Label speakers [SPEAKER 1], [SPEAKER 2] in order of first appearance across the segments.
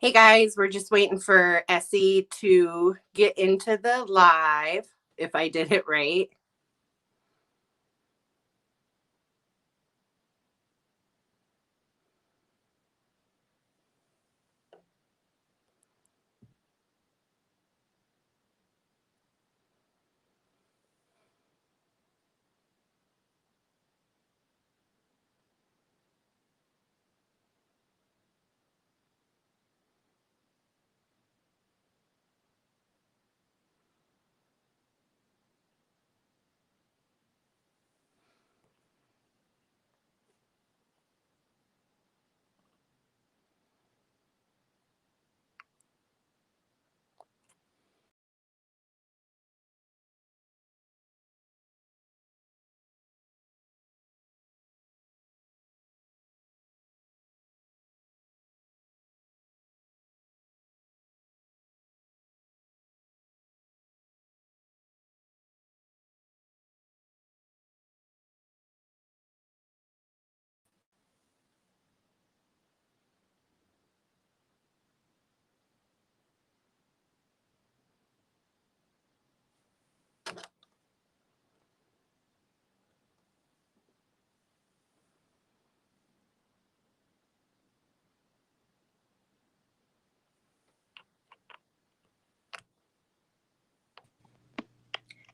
[SPEAKER 1] Hey guys, we're just waiting for Essie to get into the live, if I did it right.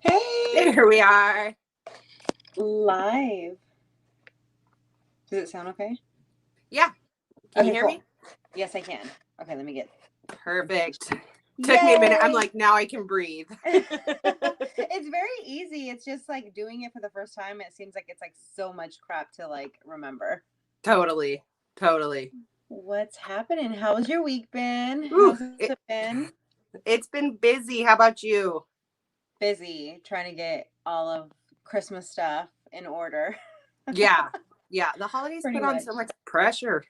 [SPEAKER 2] Hey!
[SPEAKER 1] There we are.
[SPEAKER 2] Live. Does it sound okay?
[SPEAKER 1] Yeah. Can you
[SPEAKER 2] Okay,
[SPEAKER 1] hear
[SPEAKER 2] cool.
[SPEAKER 1] me?
[SPEAKER 2] Yes, I can. Okay, let me get.
[SPEAKER 1] Perfect. Took me a minute. I'm like, now I can breathe.
[SPEAKER 2] It's very easy. It's just like doing it for the first time. It seems like it's like so much crap to like remember.
[SPEAKER 1] Totally.
[SPEAKER 2] What's happening? How's your week been?
[SPEAKER 1] Ooh,
[SPEAKER 2] How's it been?
[SPEAKER 1] it's been busy. How about you?
[SPEAKER 2] Busy trying to get all of Christmas stuff in order.
[SPEAKER 1] Yeah. The holidays
[SPEAKER 2] Pretty
[SPEAKER 1] put on
[SPEAKER 2] much.
[SPEAKER 1] so much pressure.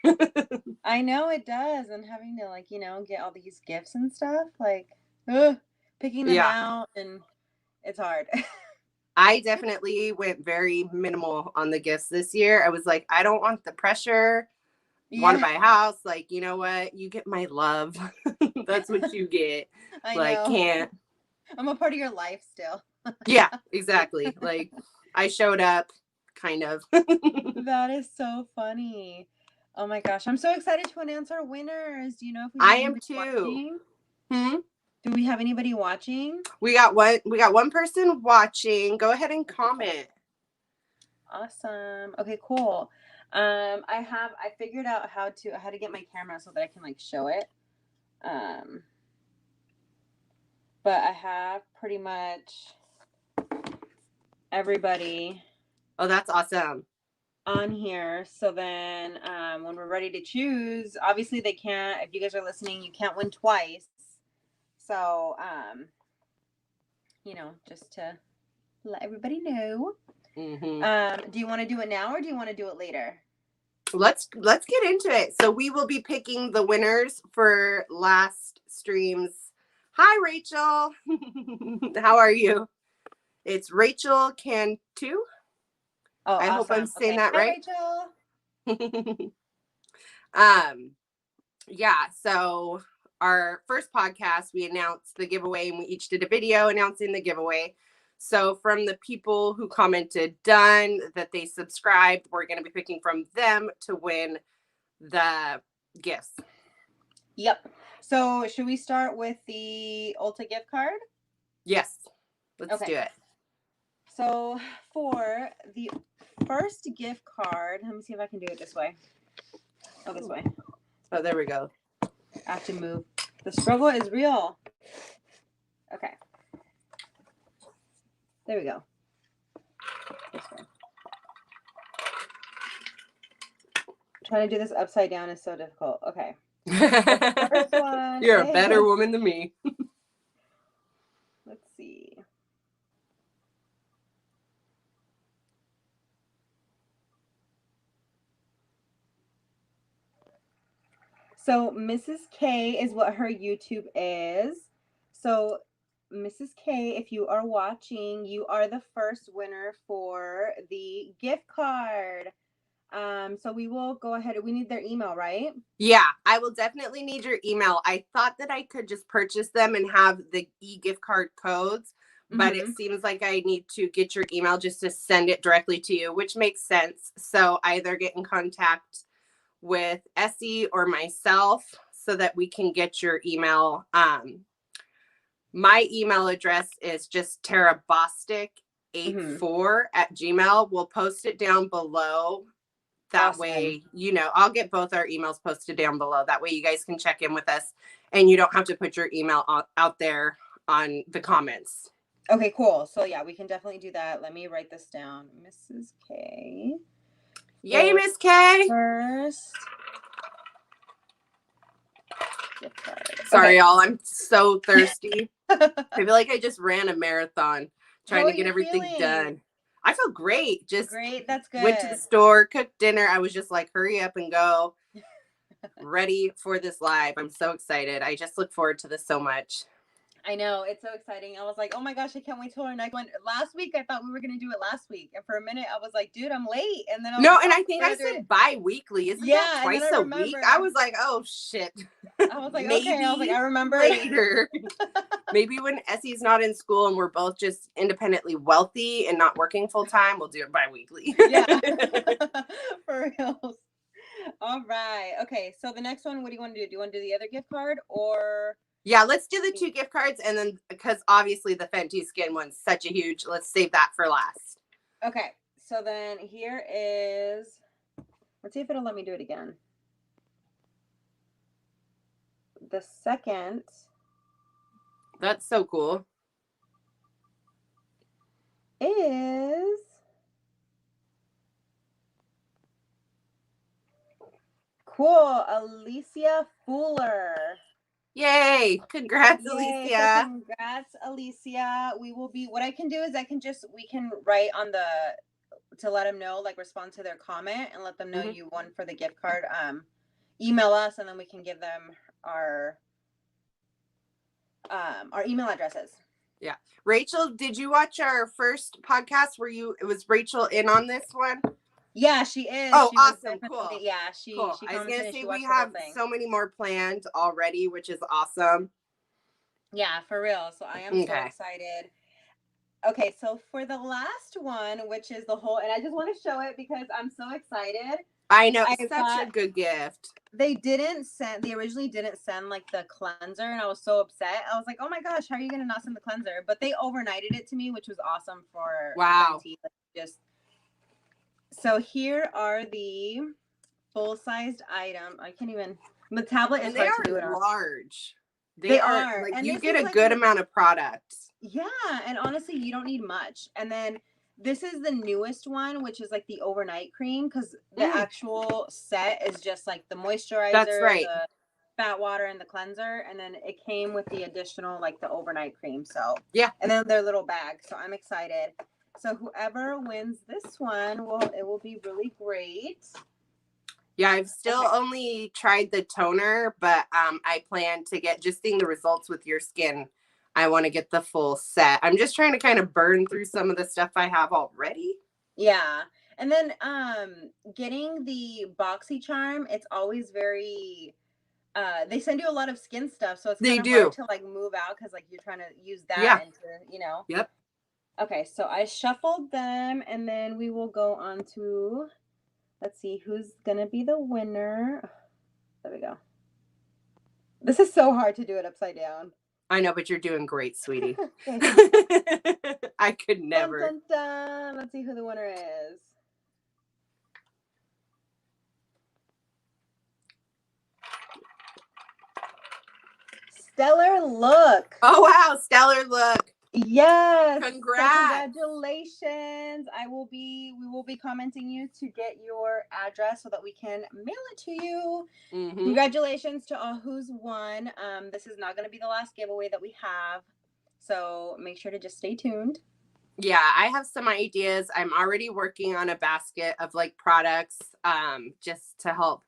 [SPEAKER 2] I know it does, and having to like, get all these gifts and stuff, like, ugh, picking them
[SPEAKER 1] Yeah.
[SPEAKER 2] out, and it's hard.
[SPEAKER 1] I definitely went very minimal on the gifts this year. I was like, I don't want the pressure. Want to
[SPEAKER 2] Yeah,
[SPEAKER 1] buy a house? Like, you know what? You get my love. That's what you get.
[SPEAKER 2] I
[SPEAKER 1] Like,
[SPEAKER 2] know.
[SPEAKER 1] can't.
[SPEAKER 2] I'm a part of your life still.
[SPEAKER 1] Yeah, exactly. Like, I showed up, kind of.
[SPEAKER 2] That is so funny. Oh my gosh, I'm so excited to announce our winners. Do you know if we
[SPEAKER 1] I
[SPEAKER 2] have
[SPEAKER 1] am
[SPEAKER 2] anybody
[SPEAKER 1] too.
[SPEAKER 2] watching?
[SPEAKER 1] Hmm.
[SPEAKER 2] Do we have anybody watching?
[SPEAKER 1] We got one. We got one person watching. Go ahead and
[SPEAKER 2] Okay, cool.
[SPEAKER 1] comment.
[SPEAKER 2] Awesome. Okay, cool. I figured out how to get my camera so that I can like show it. Um, but I have pretty much everybody
[SPEAKER 1] Oh, that's awesome.
[SPEAKER 2] on here. So then when we're ready to choose, obviously they can't, if you guys are listening, you can't win twice. So, just to let everybody know.
[SPEAKER 1] Hmm.
[SPEAKER 2] Do you want to do it now or do you want to do it later?
[SPEAKER 1] Let's get into it. So we will be picking the winners for last stream's. Hi, Rachel. How are you? It's Rachel Cantu.
[SPEAKER 2] Oh,
[SPEAKER 1] I hope I'm
[SPEAKER 2] awesome.
[SPEAKER 1] saying
[SPEAKER 2] Okay.
[SPEAKER 1] that
[SPEAKER 2] Hi,
[SPEAKER 1] right.
[SPEAKER 2] Rachel.
[SPEAKER 1] um, yeah. So our first podcast, we announced the giveaway, and we each did a video announcing the giveaway. So from the people who commented done that they subscribed, we're going to be picking from them to win the gifts.
[SPEAKER 2] Yep. So should we start with the Ulta gift card?
[SPEAKER 1] Yes. Let's
[SPEAKER 2] Okay.
[SPEAKER 1] do it.
[SPEAKER 2] So for the first gift card, let me see if I can do it this way. Oh, this way.
[SPEAKER 1] Oh, there we go.
[SPEAKER 2] I have to move. The struggle is real. Okay. There we go. This way. Trying to do this upside down is so difficult. Okay. The first one.
[SPEAKER 1] You're a better woman than me.
[SPEAKER 2] Let's see. So Mrs. K is what her YouTube is. So Mrs. K, if you are watching, you are the first winner for the gift card. So we will go ahead. We need their email, right?
[SPEAKER 1] Yeah, I will definitely need your email. I thought that I could just purchase them and have the e-gift card codes, but it seems like I need to get your email just to send it directly to you, which makes sense. So either get in contact with Essie or myself so that we can get your email. My email address is just terabostic84@gmail. We'll post it down below. That way, I'll get both our emails posted down below. That way you guys can check in with us and you don't have to put your email out there on the comments.
[SPEAKER 2] Okay, cool. So yeah, we can definitely do that. Let me write this down. Mrs. K.
[SPEAKER 1] Yay, Miss K.
[SPEAKER 2] First.
[SPEAKER 1] Sorry, y'all. I'm so thirsty. I feel like I just ran a marathon trying to get everything done. I feel great. Just
[SPEAKER 2] great. That's good.
[SPEAKER 1] Went to the store, cooked dinner. I was just like, hurry up and go. Ready for this live. I'm so excited. I just look forward to this so much.
[SPEAKER 2] I know. It's so exciting. I was like, oh my gosh, I can't wait till our next one. Last week, I thought we were going to do it last week. And for a minute, I was like, dude, I'm late. And then
[SPEAKER 1] I think I said bi-weekly. Isn't that twice a week? I was like, oh, shit.
[SPEAKER 2] I was like, maybe okay. I was like, I remember
[SPEAKER 1] later. Maybe when Essie's not in school and we're both just independently wealthy and not working full time, we'll do it bi-weekly.
[SPEAKER 2] Yeah. For real. All right. Okay. So the next one, what do you want to do? Do you want to do the other gift card or...
[SPEAKER 1] Yeah, let's do the 2 gift cards, and then because obviously the Fenty Skin one's such a huge, let's save that for last.
[SPEAKER 2] Okay, so then here is, let's see if it'll let me do it again. The second.
[SPEAKER 1] That's so cool.
[SPEAKER 2] Is cool, Alicia Fuller.
[SPEAKER 1] Yay! Congrats, Alicia.
[SPEAKER 2] So congrats, Alicia. We will be, what I can do is we can write on to let them know, like respond to their comment and let them know you won for the gift card. Email us and then we can give them our email addresses.
[SPEAKER 1] Yeah. Rachel, did you watch our first podcast? Was Rachel in on this one?
[SPEAKER 2] Yeah, she is.
[SPEAKER 1] Oh,
[SPEAKER 2] she
[SPEAKER 1] awesome. Cool.
[SPEAKER 2] Yeah, cool.
[SPEAKER 1] I was going to say we have so many more planned already, which is awesome.
[SPEAKER 2] Yeah, for real. So I am so excited. Okay, so for the last one, which is and I just want to show it because I'm so excited.
[SPEAKER 1] I know. It's such a good gift.
[SPEAKER 2] They originally didn't send like the cleanser and I was so upset. I was like, oh my gosh, how are you going to not send the cleanser? But they overnighted it to me, which was awesome for Fenty. So here are the full-sized item. I can't even. The tablet is hard to do it on.
[SPEAKER 1] Large. They are. Like, you get a good amount of products.
[SPEAKER 2] Yeah, and honestly, you don't need much. And then this is the newest one, which is like the overnight cream, because the actual set is just like the moisturizer, the fat water, and the cleanser. And then it came with the additional like the overnight cream. So yeah, and then their little bag. So I'm excited. So whoever wins this one it will be really great.
[SPEAKER 1] Yeah, I've still only tried the toner, but I plan to get, just seeing the results with your skin, I want to get the full set. I'm just trying to kind of burn through some of the stuff I have already.
[SPEAKER 2] Yeah. And then getting the BoxyCharm, it's always very they send you a lot of skin stuff, so it's kind of hard to like move out because like you're trying to use that into,
[SPEAKER 1] Yep.
[SPEAKER 2] Okay, so I shuffled them, and then we will go on to, let's see, who's going to be the winner. There we go. This is so hard to do it upside down.
[SPEAKER 1] I know, but you're doing great, sweetie. I could never.
[SPEAKER 2] Dun, dun, dun. Let's see who the winner is. Stellar Look.
[SPEAKER 1] Oh, wow. Stellar Look.
[SPEAKER 2] Yes.
[SPEAKER 1] Congrats.
[SPEAKER 2] So congratulations. We will be commenting you to get your address so that we can mail it to you. Congratulations to all who's won. This is not going to be the last giveaway that we have. So make sure to just stay tuned.
[SPEAKER 1] Yeah, I have some ideas. I'm already working on a basket of like products just to help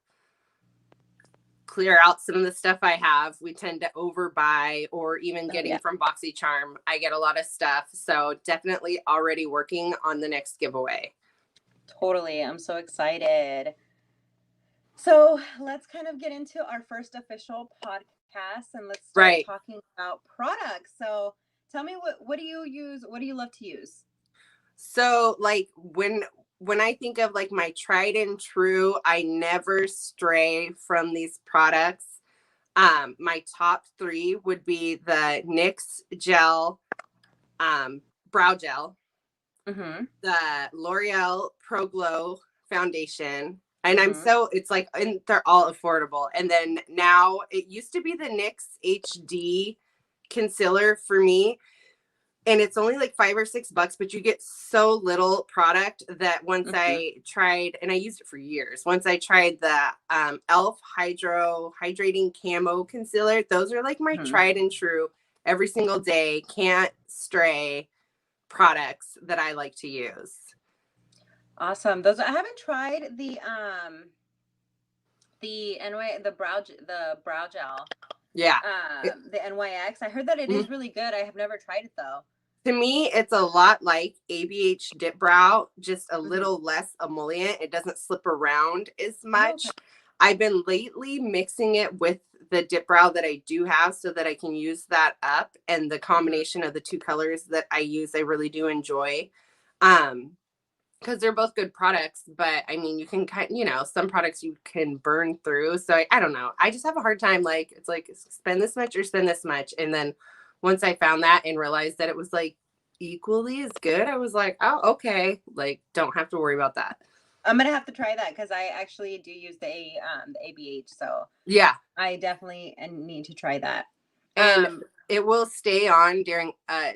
[SPEAKER 1] clear out some of the stuff I have. We tend to overbuy, or even getting from BoxyCharm. I get a lot of stuff. So definitely already working on the next giveaway.
[SPEAKER 2] Totally. I'm so excited. So let's kind of get into our first official podcast and let's start
[SPEAKER 1] Right.
[SPEAKER 2] talking about products. So tell me what do you use? What do you love to use?
[SPEAKER 1] So like when I think of like my tried and true, I never stray from these products. My top three would be the NYX gel, brow gel,
[SPEAKER 2] Mm-hmm.
[SPEAKER 1] the L'Oreal Pro Glow foundation. And
[SPEAKER 2] Mm-hmm.
[SPEAKER 1] it's like, and they're all affordable. And then now it used to be the NYX HD concealer for me. And it's only like $5 or $6, but you get so little product that once
[SPEAKER 2] Mm-hmm.
[SPEAKER 1] I tried, and I used it for years. Once I tried the Elf Hydro Hydrating Camo Concealer, those are like my
[SPEAKER 2] Mm-hmm.
[SPEAKER 1] tried and true every single day, can't stray products that I like to use.
[SPEAKER 2] Awesome. Those I haven't tried the brow gel.
[SPEAKER 1] Yeah.
[SPEAKER 2] The NYX. I heard that it is really good. I have never tried it though.
[SPEAKER 1] To me, it's a lot like ABH Dip Brow, just a
[SPEAKER 2] Mm-hmm.
[SPEAKER 1] little less emollient. It doesn't slip around as much.
[SPEAKER 2] Oh, okay.
[SPEAKER 1] I've been lately mixing it with the Dip Brow that I do have so that I can use that up. And the combination of the two colors that I use, I really do enjoy. Because they're both good products, but I mean, you can some products you can burn through. So I don't know. I just have a hard time. Like, it's like spend this much or spend this much. And then once I found that and realized that it was like equally as good, I was like, oh, okay. Like, don't have to worry about that.
[SPEAKER 2] I'm gonna have to try that because I actually do use the ABH, so
[SPEAKER 1] Yeah,
[SPEAKER 2] I definitely need to try that.
[SPEAKER 1] and it will stay on during a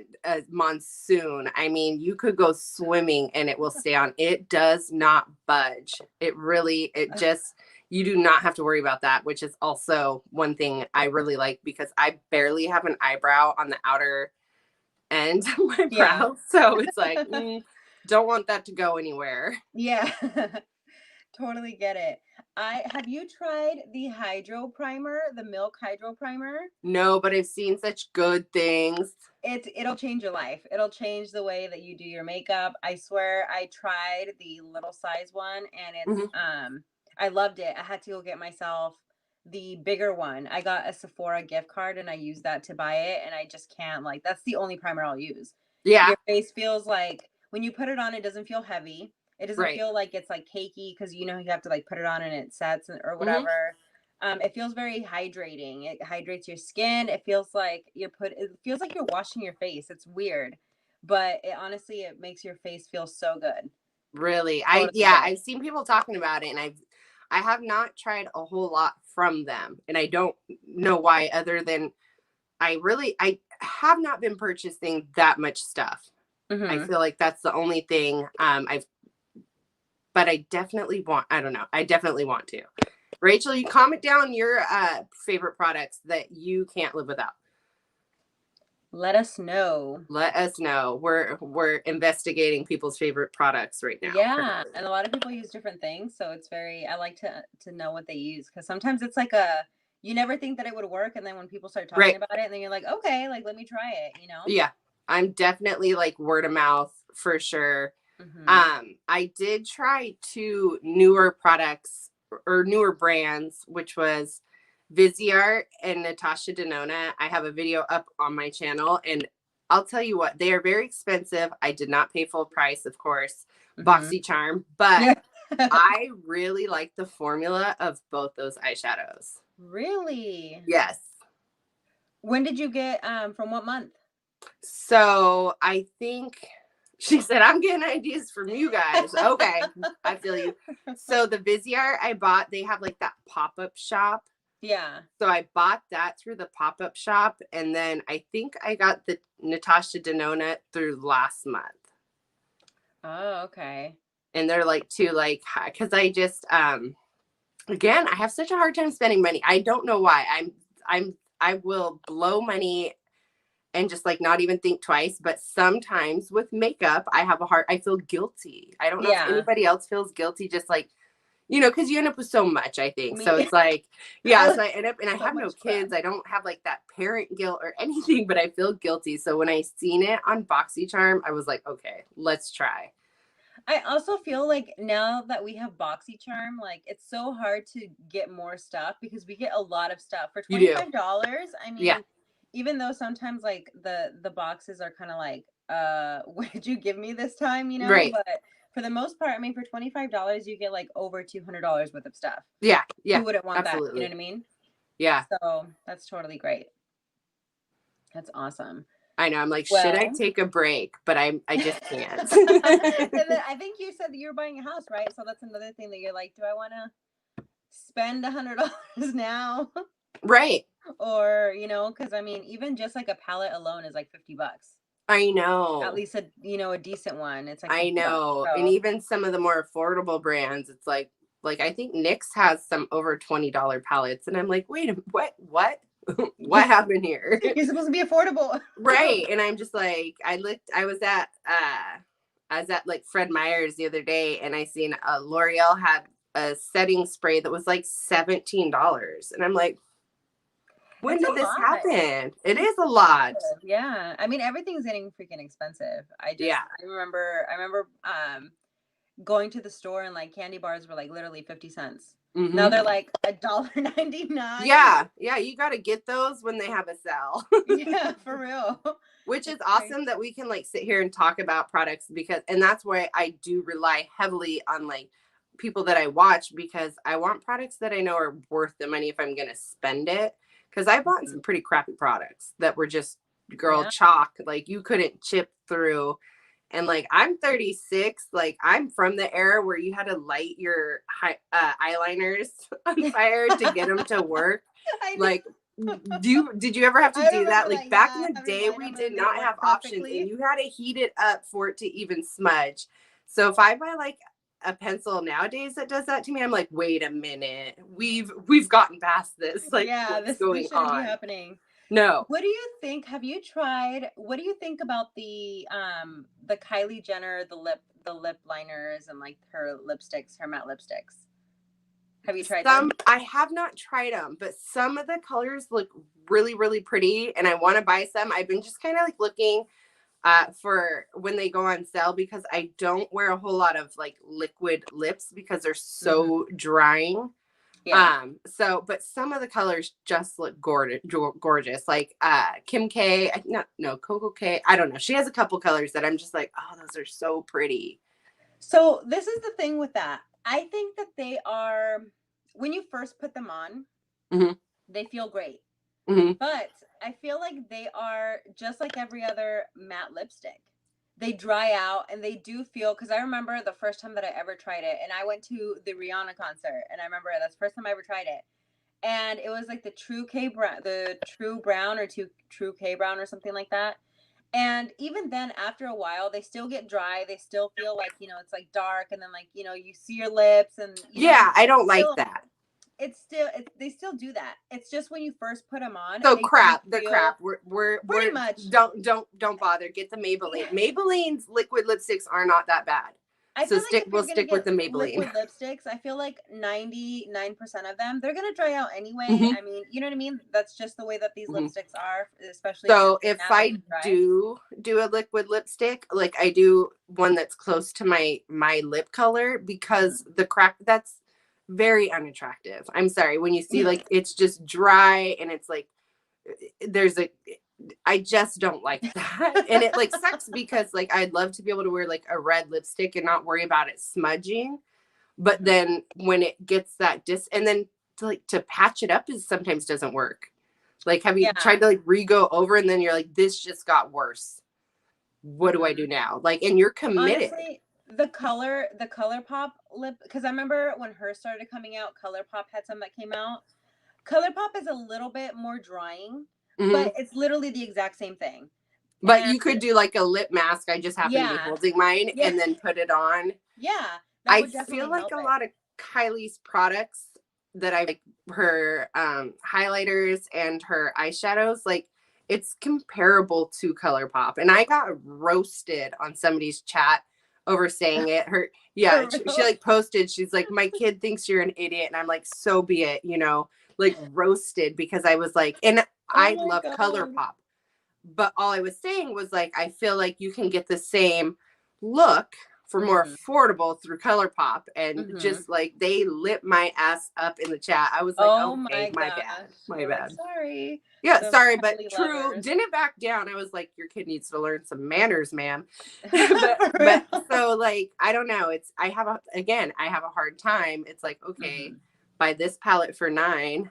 [SPEAKER 1] monsoon. I mean, you could go swimming and it will stay on. It does not budge. It just, you do not have to worry about that, which is also one thing I really like because I barely have an eyebrow on the outer end of my brow. So it's like, don't want that to go anywhere.
[SPEAKER 2] Yeah. Totally get it. Have you tried the Hydro Primer, the Milk Hydro Primer?
[SPEAKER 1] No, but I've seen such good things.
[SPEAKER 2] It'll change your life. It'll change the way that you do your makeup. I swear I tried the little size one and it's I loved it. I had to go get myself the bigger one. I got a Sephora gift card and I used that to buy it and I just can't that's the only primer I'll use.
[SPEAKER 1] Yeah.
[SPEAKER 2] Your face feels like when you put it on, it doesn't feel heavy. It doesn't feel like it's like cakey because you have to like put it on and it sets or whatever. It feels very hydrating. It hydrates your skin. It feels like it feels like you're washing your face. It's weird, but it makes your face feel so good.
[SPEAKER 1] Really? I've seen people talking about it and I have not tried a whole lot from them and I don't know why other than I have not been purchasing that much stuff. I feel like that's the only thing but I definitely want to. Rachel, you comment down your favorite products that you can't live without.
[SPEAKER 2] Let us know.
[SPEAKER 1] We're investigating people's favorite products right now.
[SPEAKER 2] Yeah, and a lot of people use different things, so it's I like to know what they use because sometimes it's like you never think that it would work, and then when people start talking about it, and then you're like, okay, like let me try it,
[SPEAKER 1] Yeah, I'm definitely like word of mouth for sure. I did try 2 newer products or newer brands, which was Viseart and Natasha Denona. I have a video up on my channel and I'll tell you what, they are very expensive. I did not pay full price, of course, BoxyCharm, but I really like the formula of both those eyeshadows.
[SPEAKER 2] Really?
[SPEAKER 1] Yes.
[SPEAKER 2] When did you get, from what month?
[SPEAKER 1] So I think she said, I'm getting ideas from you guys. Okay. I feel you. So the Viseart I bought, they have like that pop-up shop.
[SPEAKER 2] Yeah.
[SPEAKER 1] So I bought that through the pop-up shop. And then I think I got the Natasha Denona through last month.
[SPEAKER 2] Oh, okay.
[SPEAKER 1] And they're like too, like, because I just, again, I have such a hard time spending money. I don't know why. I will blow money and just like not even think twice. But sometimes with makeup, I feel guilty. I don't know if anybody else feels guilty, just like, because you end up with so much, I think. So it's like, yeah, so I end up, and I have no kids. I don't have like that parent guilt or anything, but I feel guilty. So when I seen it on BoxyCharm, I was like, okay, let's try.
[SPEAKER 2] I also feel like now that we have BoxyCharm, like it's so hard to get more stuff because we get a lot of stuff for
[SPEAKER 1] You do.
[SPEAKER 2] $25. I mean,
[SPEAKER 1] Yeah.
[SPEAKER 2] even though sometimes like the boxes are kind of like, what did you give me this time, you know?
[SPEAKER 1] Right.
[SPEAKER 2] But for the most part, I mean, for $25, you get like over $200 worth of stuff.
[SPEAKER 1] Yeah. Yeah.
[SPEAKER 2] Who wouldn't want
[SPEAKER 1] absolutely.
[SPEAKER 2] that? You know what I mean?
[SPEAKER 1] Yeah.
[SPEAKER 2] So that's totally great. That's awesome.
[SPEAKER 1] I know. I'm like, should I take a break? But I just can't.
[SPEAKER 2] And then I think you said that you were buying a house, right? So that's another thing that you're like, do I want to spend $100 now?
[SPEAKER 1] Right.
[SPEAKER 2] Or, you know, because I mean, even just like a palette alone is like $50.
[SPEAKER 1] I know.
[SPEAKER 2] At least a decent one. It's like
[SPEAKER 1] I know.
[SPEAKER 2] $50, so.
[SPEAKER 1] And even some of the more affordable brands, it's like I think NYX has some over $20 palettes. And I'm like, wait, what? What happened here?
[SPEAKER 2] You're supposed to be affordable.
[SPEAKER 1] Right. And I'm just like, I was at like Fred Meyer's the other day, and I seen L'Oreal had a setting spray that was like $17. And I'm like, when did this happen? It is a lot.
[SPEAKER 2] Yeah. I mean, everything's getting freaking expensive. I remember going to the store and like candy bars were like literally 50 cents. Mm-hmm. Now they're like $1.99.
[SPEAKER 1] Yeah. You got to get those when they have a sale.
[SPEAKER 2] Yeah, for real.
[SPEAKER 1] Which is awesome that we can like sit here and talk about products, and that's why I do rely heavily on like people that I watch, because I want products that I know are worth the money if I'm going to spend it. Because I bought some pretty crappy products that were just chalk, like you couldn't chip through. And like, I'm 36, like I'm from the era where you had to light your eyeliners on fire to get them to work. Like, did you ever have to do that? Like back in the day, we did not have options, and you had to heat it up for it to even smudge. So if I buy like a pencil nowadays that does that to me, I'm like, wait a minute, we've gotten past this. Like, what's going
[SPEAKER 2] this
[SPEAKER 1] on?
[SPEAKER 2] Shouldn't be happening.
[SPEAKER 1] No.
[SPEAKER 2] What do you think? Have you tried? What do you think about the Kylie Jenner, the lip liners and like her lipsticks, her matte lipsticks? Have you tried them?
[SPEAKER 1] I have not tried them, but some of the colors look really, really pretty, and I want to buy some. I've been just kind of like looking for when they go on sale, because I don't wear a whole lot of like liquid lips because they're so drying. Yeah. But some of the colors just look gorgeous. Like Kim K, Coco K. I don't know. She has a couple colors that I'm just like, oh, those are so pretty.
[SPEAKER 2] So this is the thing with that. I think that they are, when you first put them on, they feel great. But I feel like they are just like every other matte lipstick. They dry out, and they do feel, because I remember the first time that I ever tried it, and I went to the Rihanna concert, and I remember that's the first time I ever tried it. And it was like the True Brown or True K Brown or something like that. And even then, after a while, they still get dry. They still feel like, it's like dark, and then like, you see your lips, and
[SPEAKER 1] I don't like that.
[SPEAKER 2] They still do that. It's just when you first put them on.
[SPEAKER 1] So crap. We're
[SPEAKER 2] pretty much
[SPEAKER 1] don't bother. Get the Maybelline. Maybelline's liquid lipsticks are not that bad. We'll stick with the Maybelline.
[SPEAKER 2] Liquid lipsticks, I feel like 99% of them, they're gonna dry out anyway. I mean, you know what I mean? That's just the way that these lipsticks are, especially.
[SPEAKER 1] So if I do a liquid lipstick, like I do one that's close to my lip color, because the crack, that's very unattractive. I'm sorry. When you see like it's just dry and it's like I just don't like that. And it like sucks, because like I'd love to be able to wear like a red lipstick and not worry about it smudging. But then when it gets that and then to patch it up sometimes doesn't work. Like, have you tried to like re-go over, and then you're like, this just got worse. What do I do now? Like, and you're committed.
[SPEAKER 2] Honestly, the ColourPop lip, because I remember when hers started coming out, ColourPop had some that came out. ColourPop is a little bit more drying, but it's literally the exact same thing.
[SPEAKER 1] But you could do like a lip mask. I just happen to be holding mine and then put it on.
[SPEAKER 2] Yeah.
[SPEAKER 1] I feel like a lot of Kylie's products that I like, her highlighters and her eyeshadows, like it's comparable to ColourPop. And I got roasted on somebody's chat over saying it. She like posted, she's like, my kid thinks you're an idiot. And I'm like, so be it, like roasted, because I was like, and I love ColourPop. But all I was saying was like, I feel like you can get the same look for more affordable through ColourPop, and just like they lit my ass up in the chat. I was like,
[SPEAKER 2] oh
[SPEAKER 1] okay,
[SPEAKER 2] my
[SPEAKER 1] bad.
[SPEAKER 2] You're like, sorry.
[SPEAKER 1] Yeah,
[SPEAKER 2] Those
[SPEAKER 1] sorry, but
[SPEAKER 2] cuddly
[SPEAKER 1] true.
[SPEAKER 2] lovers.
[SPEAKER 1] Didn't back down. I was like, your kid needs to learn some manners, ma'am. but so like, I don't know. I have a hard time. It's like, okay, buy this palette for $9.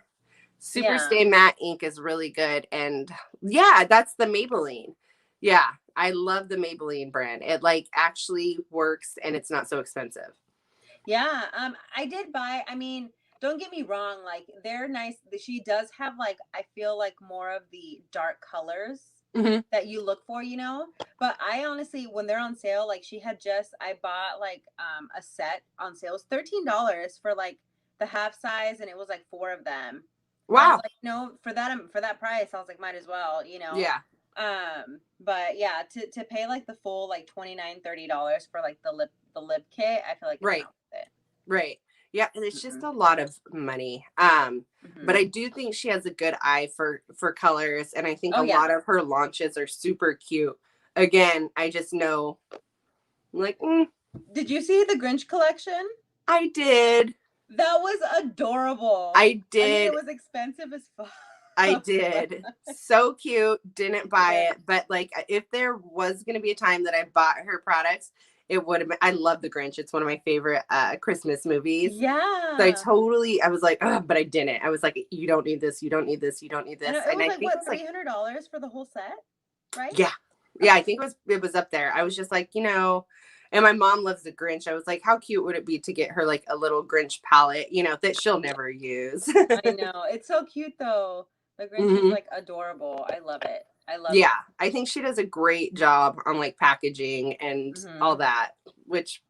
[SPEAKER 1] Super Stay Matte ink is really good. And yeah, that's the Maybelline. Yeah, I love the Maybelline brand. It like actually works and it's not so expensive.
[SPEAKER 2] Yeah, I did buy, I mean, don't get me wrong, like they're nice. She does have like, I feel like more of the dark colors that you look for, you know. But I honestly, when they're on sale, like I bought like a set on sale. It was $13 for like the half size, and it was like 4 of them.
[SPEAKER 1] Wow.
[SPEAKER 2] I was like, no, for that price, I was like, might as well, you know.
[SPEAKER 1] Yeah.
[SPEAKER 2] But yeah, to pay like the full like $29-$30 for like the lip kit, I feel like it's not worth it.
[SPEAKER 1] Right. Yeah, and it's just a lot of money. But I do think she has a good eye for colors, and I think a lot of her launches are super cute. Again, I just know, like,
[SPEAKER 2] Did you see the Grinch collection?
[SPEAKER 1] I did.
[SPEAKER 2] That was adorable.
[SPEAKER 1] I did.
[SPEAKER 2] I mean, it was expensive as fuck.
[SPEAKER 1] I did. So cute. Didn't buy it, but like, if there was going to be a time that I bought her products, it would have been. I love The Grinch. It's one of my favorite Christmas movies.
[SPEAKER 2] Yeah.
[SPEAKER 1] So I was like, oh, but I didn't. I was like, you don't need this. You don't need this. You don't need this.
[SPEAKER 2] And it was like, what, $300 for the whole set, right?
[SPEAKER 1] Yeah. Yeah, I think it was up there. I was just like, you know, and my mom loves The Grinch. I was like, how cute would it be to get her like a little Grinch palette, you know, that she'll never use.
[SPEAKER 2] I know. It's so cute though. The Grinch is like adorable. I love it.
[SPEAKER 1] Yeah, I think she does a great job on like packaging and all that, which,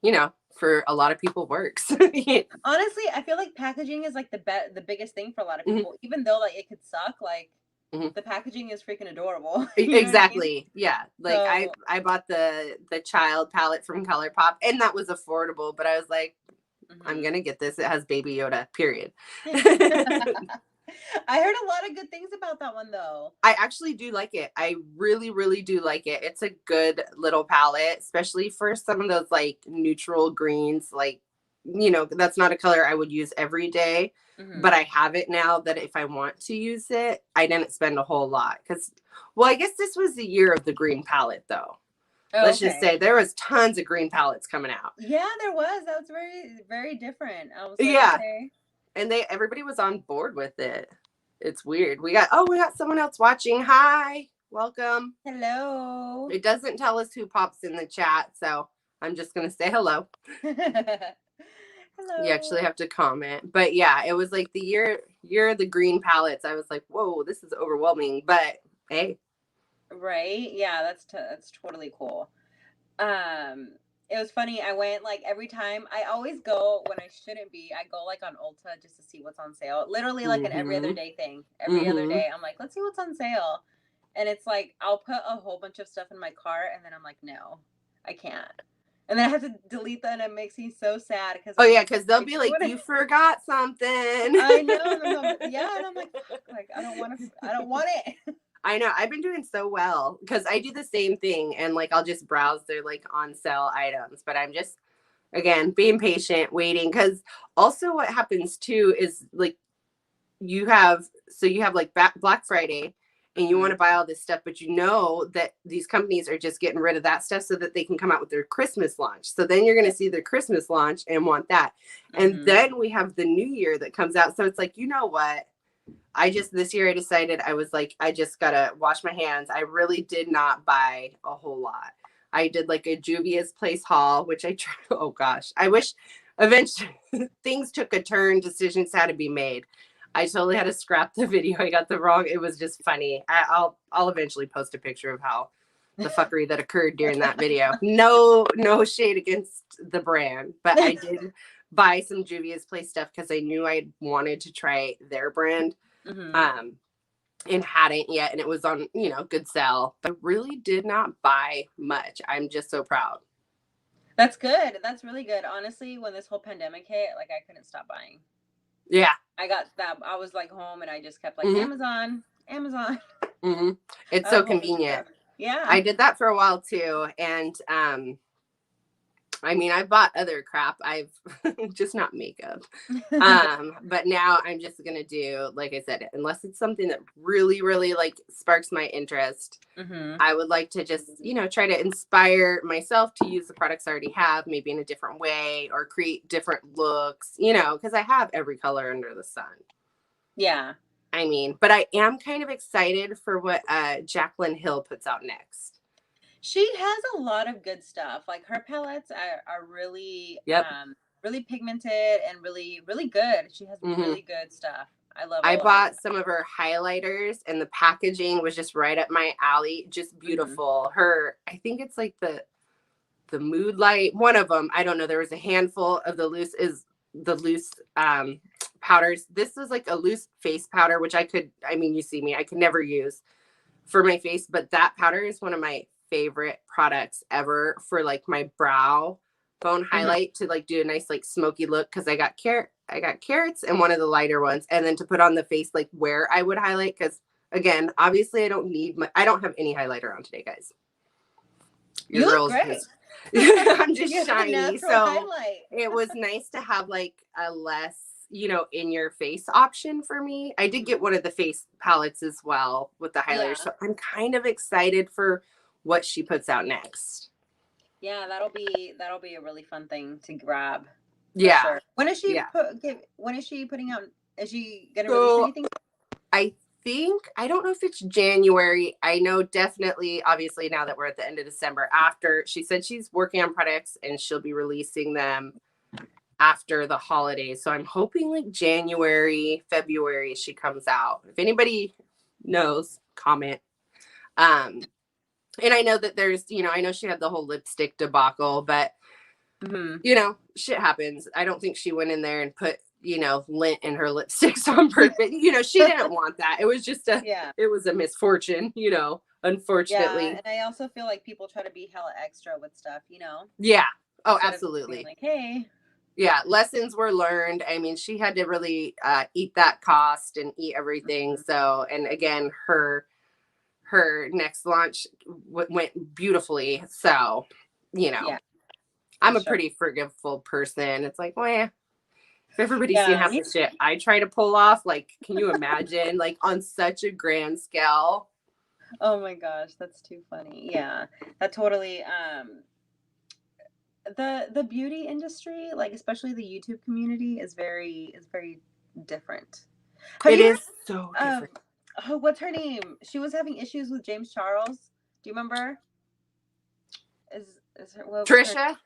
[SPEAKER 1] you know, for a lot of people works.
[SPEAKER 2] Honestly, I feel like packaging is like the biggest thing for a lot of people, even though like it could suck, like the packaging is freaking adorable.
[SPEAKER 1] Exactly. I mean? Yeah. Like so, I bought the child palette from ColourPop, and that was affordable, but I was like, I'm going to get this. It has Baby Yoda, period.
[SPEAKER 2] I heard a lot of good things about that one though.
[SPEAKER 1] I actually do like it. I really, really do like it. It's a good little palette, especially for some of those like neutral greens. Like, you know, that's not a color I would use every day, but I have it now that if I want to use it, I didn't spend a whole lot. Because, well, I guess this was the year of the green palette though. Oh, let's just say there was tons of green palettes coming out.
[SPEAKER 2] Yeah, there was. That was very, very different. I was like, okay.
[SPEAKER 1] And everybody was on board with it. It's weird. We got someone else watching. Hi, welcome.
[SPEAKER 2] Hello.
[SPEAKER 1] It doesn't tell us who pops in the chat, so I'm just gonna say hello.
[SPEAKER 2] Hello.
[SPEAKER 1] You actually have to comment. But yeah, it was like the year of the green palettes. I was like, whoa, this is overwhelming. But hey.
[SPEAKER 2] Right. Yeah, that's totally cool. It was funny. I went like every time. I always go when I shouldn't be. I go like on Ulta just to see what's on sale. Literally like an every other day thing. Every other day, I'm like, let's see what's on sale. And it's like I'll put a whole bunch of stuff in my cart, and then I'm like, no, I can't. And then I have to delete that, and it makes me so sad because
[SPEAKER 1] because they'll be like, you forgot something.
[SPEAKER 2] I know. Yeah, and I'm like, fuck, like I don't want it.
[SPEAKER 1] I know. I've been doing so well because I do the same thing, and like I'll just browse their like on sale items, but I'm just, again, being patient, waiting. Because also what happens too is like you have like Black Friday and you want to buy all this stuff, but you know that these companies are just getting rid of that stuff so that they can come out with their Christmas launch. So then you're going to see their Christmas launch and want that. And then we have the new year that comes out. So it's like, you know what? This year I decided I was like, I just gotta wash my hands. I really did not buy a whole lot. I did like a Juvia's Place haul, which I tried. Oh gosh, I wish eventually things took a turn. Decisions had to be made. I totally had to scrap the video. I got the wrong. It was just funny. I'll eventually post a picture of how the fuckery that occurred during that video. No shade against the brand, but I did buy some Juvia's Place stuff because I knew I wanted to try their brand. And hadn't yet, and it was on, you know, good sale, but I really did not buy much. I'm just so proud.
[SPEAKER 2] That's good. That's really good. Honestly, when this whole pandemic hit, like I couldn't stop buying.
[SPEAKER 1] Yeah,
[SPEAKER 2] I got that. I was like home, and I just kept like Amazon.
[SPEAKER 1] It's so convenient.
[SPEAKER 2] Yeah,
[SPEAKER 1] I did that for a while too, and I mean, I bought other crap. I've just not makeup. But now I'm just gonna do, like I said, unless it's something that really, really like sparks my interest. I would like to just, try to inspire myself to use the products I already have, maybe in a different way, or create different looks, because I have every color under the sun.
[SPEAKER 2] Yeah.
[SPEAKER 1] I mean, but I am kind of excited for what Jaclyn Hill puts out next.
[SPEAKER 2] She has a lot of good stuff. Like her palettes are really, really pigmented and really, really good. She has really good stuff. I
[SPEAKER 1] bought some of her highlighters, and the packaging was just right up my alley. Just beautiful. I think it's like the Mood Light, one of them. I don't know. There was a handful of the loose powders. This was like a loose face powder, which you see me, I could never use for my face, but that powder is one of my favorite products ever for like my brow bone highlight, to like do a nice like smoky look, because I got carrots and one of the lighter ones, and then to put on the face like where I would highlight, because again, obviously I don't have any highlighter on today, guys.
[SPEAKER 2] You look great.
[SPEAKER 1] I'm just shiny, so highlight. It was nice to have like a less in your face option for me. I did get one of the face palettes as well with the highlighter, so I'm kind of excited for what she puts out next.
[SPEAKER 2] Yeah, that'll be a really fun thing to grab.
[SPEAKER 1] Yeah.
[SPEAKER 2] Sure. When is she putting out? Is she gonna release anything?
[SPEAKER 1] I don't know if it's January. I know definitely, obviously, now that we're at the end of December, after she said she's working on products and she'll be releasing them after the holidays. So I'm hoping like January, February she comes out. If anybody knows, comment. And I know that there's, I know she had the whole lipstick debacle, but shit happens. I don't think she went in there and put, lint in her lipsticks on purpose. She didn't want that. It was just it was a misfortune, unfortunately.
[SPEAKER 2] Yeah, and I also feel like people try to be hella extra with stuff,
[SPEAKER 1] Yeah. Oh, absolutely.
[SPEAKER 2] Like, hey.
[SPEAKER 1] Yeah, lessons were learned. I mean, she had to really eat that cost and eat everything. So, and again, her next launch went beautifully. So, I'm a pretty forgiveful person. It's like, well, if everybody's seen half the shit I try to pull off, like, can you imagine, like, on such a grand scale?
[SPEAKER 2] Oh my gosh, that's too funny. Yeah, that totally. The beauty industry, like especially the YouTube community, is very different.
[SPEAKER 1] It is so different.
[SPEAKER 2] What's her name? She was having issues with James Charles. Do you remember? Is her
[SPEAKER 1] Trisha?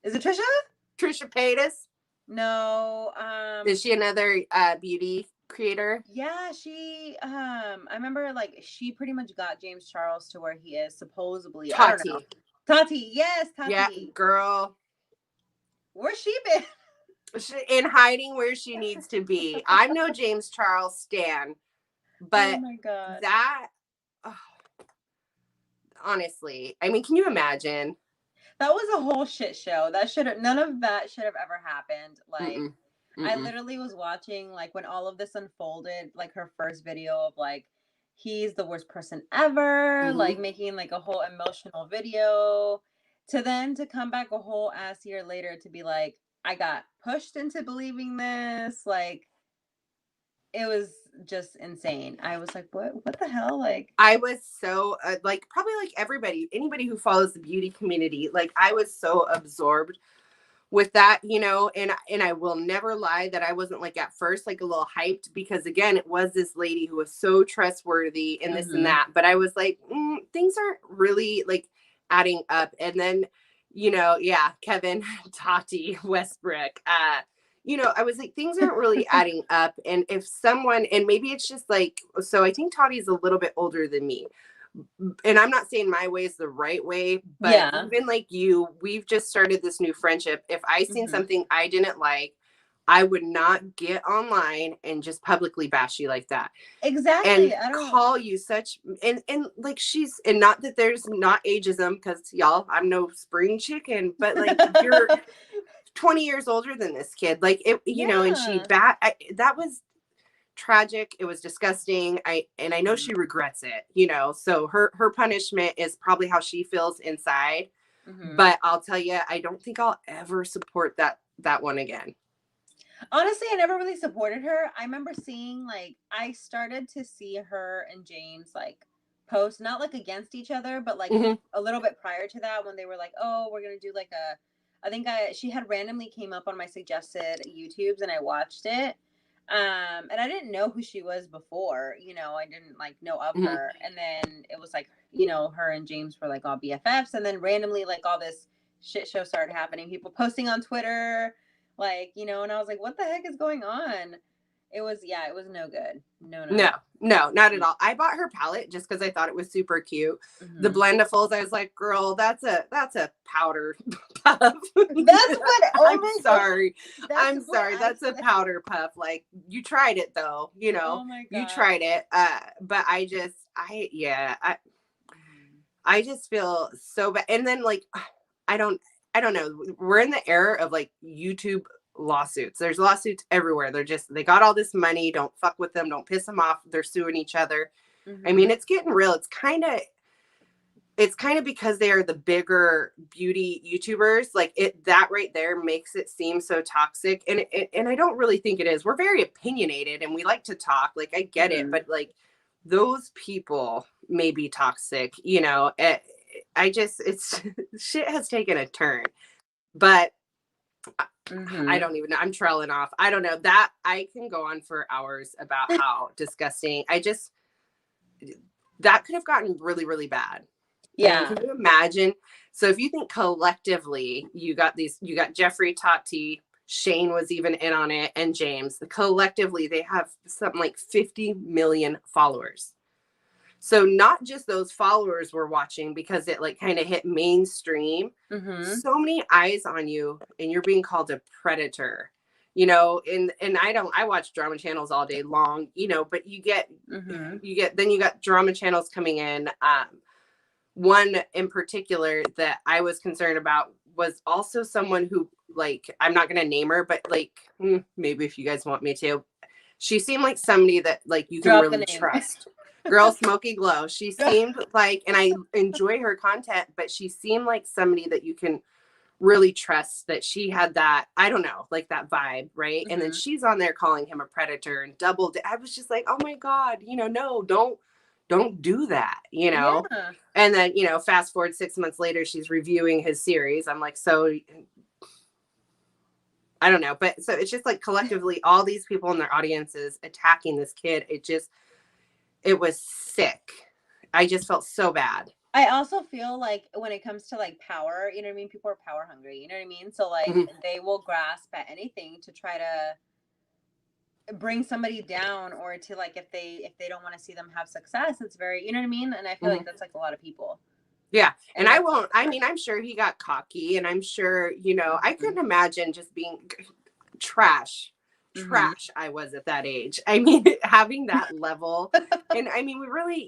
[SPEAKER 2] Is it Trisha?
[SPEAKER 1] Trisha Paytas?
[SPEAKER 2] No.
[SPEAKER 1] Is she another beauty creator?
[SPEAKER 2] Yeah, she I remember like she pretty much got James Charles to where he is supposedly.
[SPEAKER 1] Tati.
[SPEAKER 2] I don't know. Tati, yes, Tati.
[SPEAKER 1] Yeah, girl.
[SPEAKER 2] Where's she been?
[SPEAKER 1] In hiding where she needs to be. I'm no James Charles stan, but
[SPEAKER 2] oh my God.
[SPEAKER 1] Honestly, I mean, can you imagine?
[SPEAKER 2] That was a whole shit show. None of that should have ever happened. Like, I literally was watching, like, when all of this unfolded, like, her first video of, like, he's the worst person ever, like, making, like, a whole emotional video, to come back a whole ass year later to be like, I got pushed into believing this, like, it was just insane. I was like, what the hell? Like,
[SPEAKER 1] I was so like, probably like anybody who follows the beauty community, like I was so absorbed with that, and I will never lie that I wasn't like at first like a little hyped, because again, it was this lady who was so trustworthy and this and that, but I was like, things aren't really like adding up. And then, Kevin, Tati, Westbrook, I was like, things aren't really adding up. And if someone, and maybe it's just like, so I think Tati's a little bit older than me, and I'm not saying my way is the right way, but even like we've just started this new friendship. If I seen something I didn't like, I would not get online and just publicly bash you like that.
[SPEAKER 2] Exactly.
[SPEAKER 1] And call you such, and like and not that there's not ageism, because y'all, I'm no spring chicken, but like you're 20 years older than this kid, like it, and that was tragic. It was disgusting. I know she regrets it, so her punishment is probably how she feels inside. But I'll tell you, I don't think I'll ever support that one again.
[SPEAKER 2] Honestly, I never really supported her. I remember seeing, like, I started to see her and James, like, post, not like against each other, but like a little bit prior to that, when they were like, oh, we're gonna do like she had randomly came up on my suggested YouTubes, and I watched it. And I didn't know who she was before, I didn't like know of her. And then it was like, her and James were like all BFFs, and then randomly like all this shit show started happening, people posting on Twitter, like, and I was like, what the heck is going on? It was no good. No,
[SPEAKER 1] not at all. I bought her palette just because I thought it was super cute. The Blendifuls, I was like, girl, that's a powder puff.
[SPEAKER 2] That's what. Oh
[SPEAKER 1] I'm sorry. I'm sorry. That's a powder puff. Like, you tried it though.
[SPEAKER 2] Oh my God.
[SPEAKER 1] You tried it. But I just feel so bad. And then like, I don't know. We're in the era of like YouTube lawsuits. There's lawsuits everywhere. They got all this money. Don't fuck with them. Don't piss them off. They're suing each other. I mean, it's getting real. It's kind of because they are the bigger beauty YouTubers. Like that right there makes it seem so toxic. And I don't really think it is. We're very opinionated and we like to talk. Like, I get it, but like those people may be toxic, it's shit has taken a turn. But I don't even know. I'm trailing off. I don't know that I can go on for hours about how disgusting. That could have gotten really, really bad.
[SPEAKER 2] Yeah.
[SPEAKER 1] Can you imagine? So if you think collectively, you got Jeffree, Tati, Shane was even in on it, and James. Collectively, they have something like 50 million followers. So not just those followers were watching because it like kind of hit mainstream. So many eyes on you, and you're being called a predator, and I watch drama channels all day long, but you get then you got drama channels coming in. One in particular that I was concerned about was also someone who, like, I'm not going to name her, but like, maybe if you guys want me to, she seemed like somebody that like you can really trust. Girl, Smoky Glow. She seemed like, and I enjoy her content, but she seemed like somebody that you can really trust, that she had that, I don't know, like that vibe, right? And then she's on there calling him a predator and I was just like, oh my God, no, don't do that,
[SPEAKER 2] Yeah.
[SPEAKER 1] And then, fast forward 6 months later, she's reviewing his series. I'm like, so I don't know. But so it's just like collectively all these people in their audiences attacking this kid. It was sick. I just felt so bad.
[SPEAKER 2] I also feel like when it comes to like power, you know what I mean? People are power hungry, you know what I mean? So like they will grasp at anything to try to bring somebody down, or to like, if they don't want to see them have success, it's very, you know what I mean? And I feel like that's like a lot of people.
[SPEAKER 1] Yeah. And I'm sure he got cocky, and I'm sure, I couldn't imagine just being trash. I was at that age. I mean, having that level. And I mean, we really,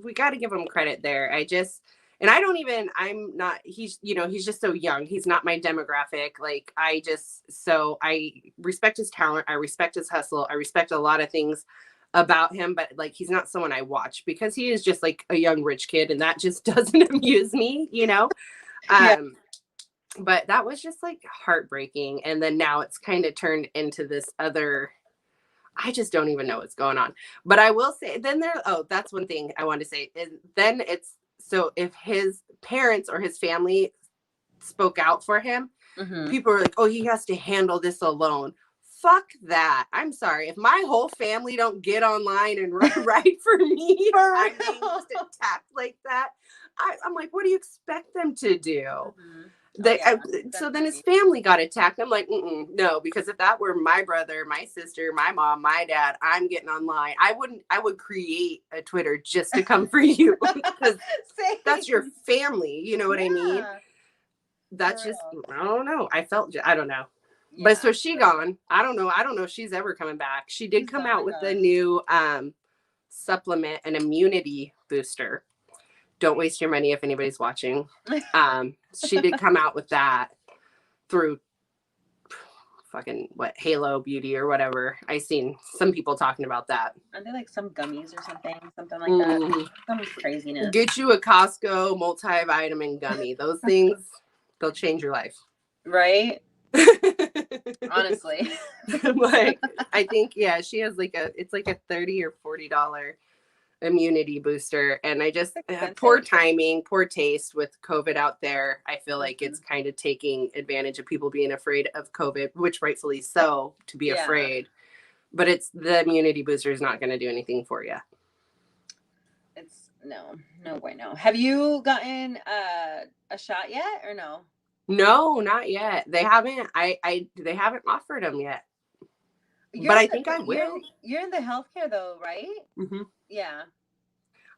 [SPEAKER 1] we got to give him credit there. He's just so young. He's not my demographic. Like, I respect his talent. I respect his hustle. I respect a lot of things about him, but like, he's not someone I watch because he is just like a young rich kid, and that just doesn't amuse me, Yeah. But that was just like heartbreaking. And then now it's kind of turned into this other, I just don't even know what's going on. But I will say that's one thing I wanted to say is then so if his parents or his family spoke out for him, people were like, oh, he has to handle this alone. Fuck that. I'm sorry. If my whole family don't get online and write for me, I'm being just attacked like that. I'm like, what do you expect them to do? So then his family got attacked. I'm like, no, because if that were my brother, my sister, my mom, my dad, I'm getting online. I would create a Twitter just to come for you because that's your family. You know what I mean? That's just, I don't know. I don't know. Yeah, but so she gone. I don't know if she's ever coming back. She did come out with a new supplement, an immunity booster. Don't waste your money if anybody's watching. She did come out with that through fucking Halo Beauty or whatever. I seen some people talking about that.
[SPEAKER 2] Aren't they like some gummies or something like that? Some craziness.
[SPEAKER 1] Get you a Costco multivitamin gummy. Those things, they'll change your life.
[SPEAKER 2] Right? Honestly.
[SPEAKER 1] Like, I think, yeah, she has like it's like a $30 or $40 immunity booster, and I just poor timing, poor taste with COVID out there. I feel like it's kind of taking advantage of people being afraid of COVID, which rightfully so, to be afraid. But it's the immunity booster is not going to do anything for you.
[SPEAKER 2] It's no way. No. Have you gotten a shot yet or no?
[SPEAKER 1] No, not yet. They haven't. They haven't offered them yet. But I think I will.
[SPEAKER 2] You're in the healthcare though, right?
[SPEAKER 1] Mm-hmm.
[SPEAKER 2] Yeah.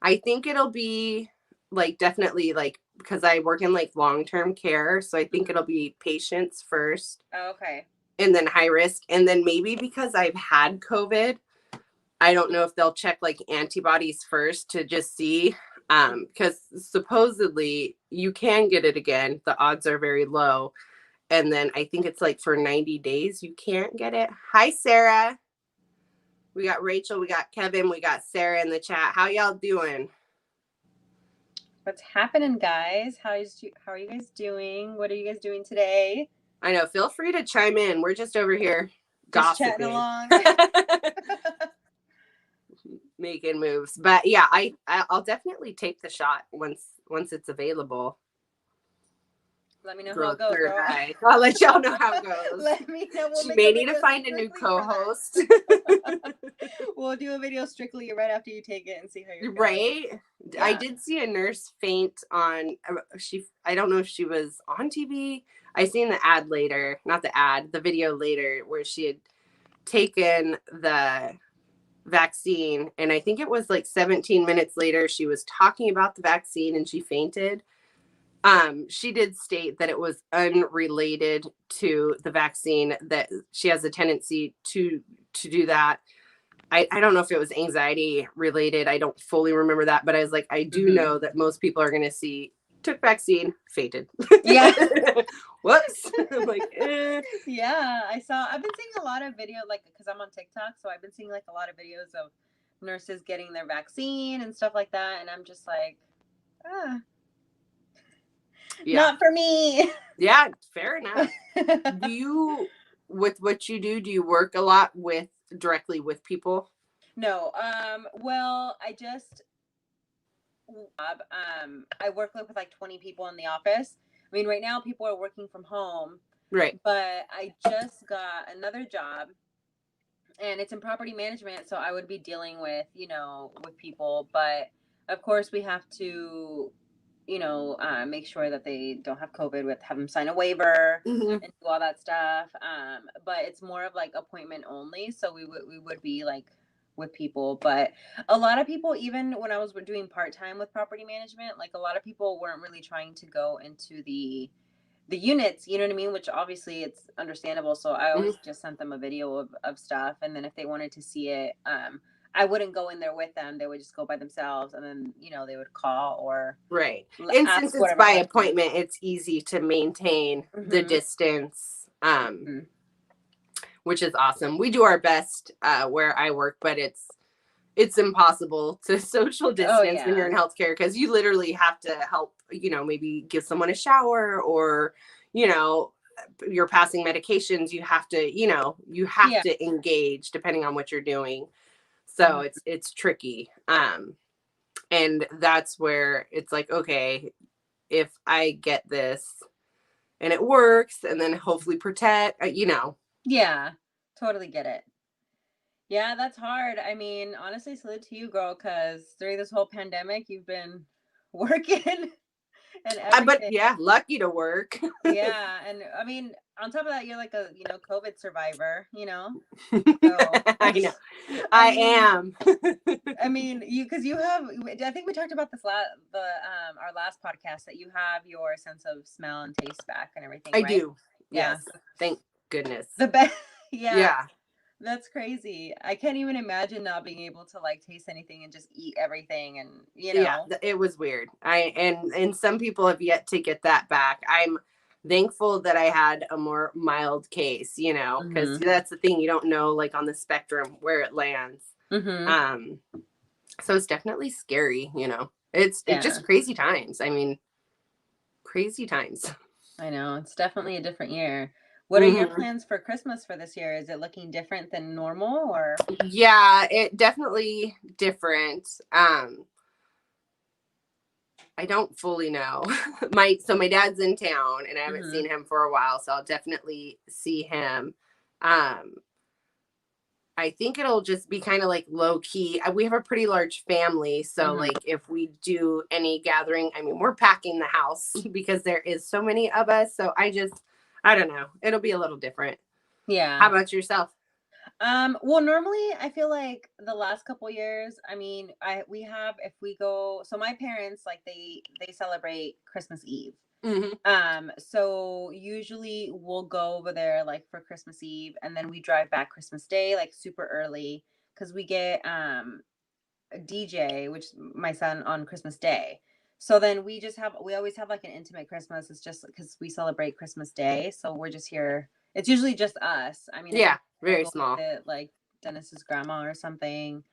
[SPEAKER 1] I think it'll be like definitely like because I work in like long-term care, so I think it'll be patients first.
[SPEAKER 2] Oh, okay.
[SPEAKER 1] And then high risk, and then maybe because I've had COVID, I don't know if they'll check like antibodies first to just see. Because supposedly you can get it again. The odds are very low. And then I think it's like for 90 days, you can't get it. Hi, Sarah. We got Rachel, we got Kevin, we got Sarah in the chat. How y'all doing?
[SPEAKER 2] What's happening, guys? How are you guys doing? What are you guys doing today?
[SPEAKER 1] I know. Feel free to chime in. We're just over here gossiping.
[SPEAKER 2] Chatting along.
[SPEAKER 1] Making moves. But yeah, I'll definitely take the shot once it's available.
[SPEAKER 2] Let me know how it goes, girl.
[SPEAKER 1] I'll let y'all know how it goes.
[SPEAKER 2] Let me know.
[SPEAKER 1] She may need to find a new co-host.
[SPEAKER 2] We'll do a video strictly right after you take it and see how you're
[SPEAKER 1] right. Yeah. I did see a nurse faint on. I don't know if she was on TV. I seen the ad later, not the ad, the video later where she had taken the vaccine, and I think it was like 17 minutes later she was talking about the vaccine and she fainted. She did state that it was unrelated to the vaccine, that she has a tendency to do that. I don't know if it was anxiety related. I don't fully remember that, but I was like, I do know that most people are going to see took vaccine, fainted.
[SPEAKER 2] Yeah.
[SPEAKER 1] Whoops. I'm like,
[SPEAKER 2] Yeah, I've been seeing a lot of video, like, because I'm on TikTok, so I've been seeing like a lot of videos of nurses getting their vaccine and stuff like that, and I'm just like, not for me.
[SPEAKER 1] Yeah, fair enough. Do you, with what you do you work a lot directly with people?
[SPEAKER 2] No. Well, I work with like 20 people in the office. I mean, right now people are working from home.
[SPEAKER 1] Right.
[SPEAKER 2] But I just got another job, and it's in property management, so I would be dealing with, with people, but of course we have to, make sure that they don't have COVID, have them sign a waiver and do all that stuff. But it's more of like appointment only, so we would be like with people. But a lot of people, even when I was doing part-time with property management, like a lot of people weren't really trying to go into the units, you know what I mean? Which obviously it's understandable. So I always just sent them a video of stuff. And then if they wanted to see it, I wouldn't go in there with them. They would just go by themselves, and then, they would call or.
[SPEAKER 1] Right. And since it's by appointment, it's easy to maintain the distance, which is awesome. We do our best where I work, but it's impossible to social distance when you're in healthcare, because you literally have to help, maybe give someone a shower, or, you're passing medications. You have to, to engage depending on what you're doing. So it's tricky. And that's where it's like, okay, if I get this and it works, and then hopefully protect,
[SPEAKER 2] Yeah, totally get it. Yeah, that's hard. I mean, honestly, salute to you, girl, because during this whole pandemic, you've been working and everything.
[SPEAKER 1] But yeah, lucky to work.
[SPEAKER 2] Yeah, and I mean, on top of that, you're like a COVID survivor. So,
[SPEAKER 1] I know. I am.
[SPEAKER 2] I mean, because you have. I think we talked about this our last podcast, that you have your sense of smell and taste back and everything.
[SPEAKER 1] I do. Yes. Thank goodness.
[SPEAKER 2] The best.
[SPEAKER 1] Yeah.
[SPEAKER 2] That's crazy. I can't even imagine not being able to like taste anything and just eat everything, and
[SPEAKER 1] Yeah, it was weird. And some people have yet to get that back. I'm thankful that I had a more mild case, you know, because that's the thing, you don't know like on the spectrum where it lands. So it's definitely scary, you know. It's just crazy times. I mean, crazy times.
[SPEAKER 2] I know, it's definitely a different year. What are your plans for Christmas for this year? Is it looking different than normal, or?
[SPEAKER 1] Yeah, it definitely different. I don't fully know. My dad's in town and I haven't seen him for a while, so I'll definitely see him. I think it'll just be kind of like low key. We have a pretty large family, so like if we do any gathering, I mean, we're packing the house because there is so many of us. So I don't know. It'll be a little different.
[SPEAKER 2] Yeah.
[SPEAKER 1] How about yourself?
[SPEAKER 2] Well, normally I feel like the last couple years, I mean, if we go, so my parents, like they celebrate Christmas Eve. So usually we'll go over there like for Christmas Eve, and then we drive back Christmas Day, like super early, because we get a DJ, which my son, on Christmas Day. So then we always have like an intimate Christmas. It's just because we celebrate Christmas Day. So we're just here. It's usually just us. I mean,
[SPEAKER 1] yeah, very small.
[SPEAKER 2] like Dennis's grandma or something.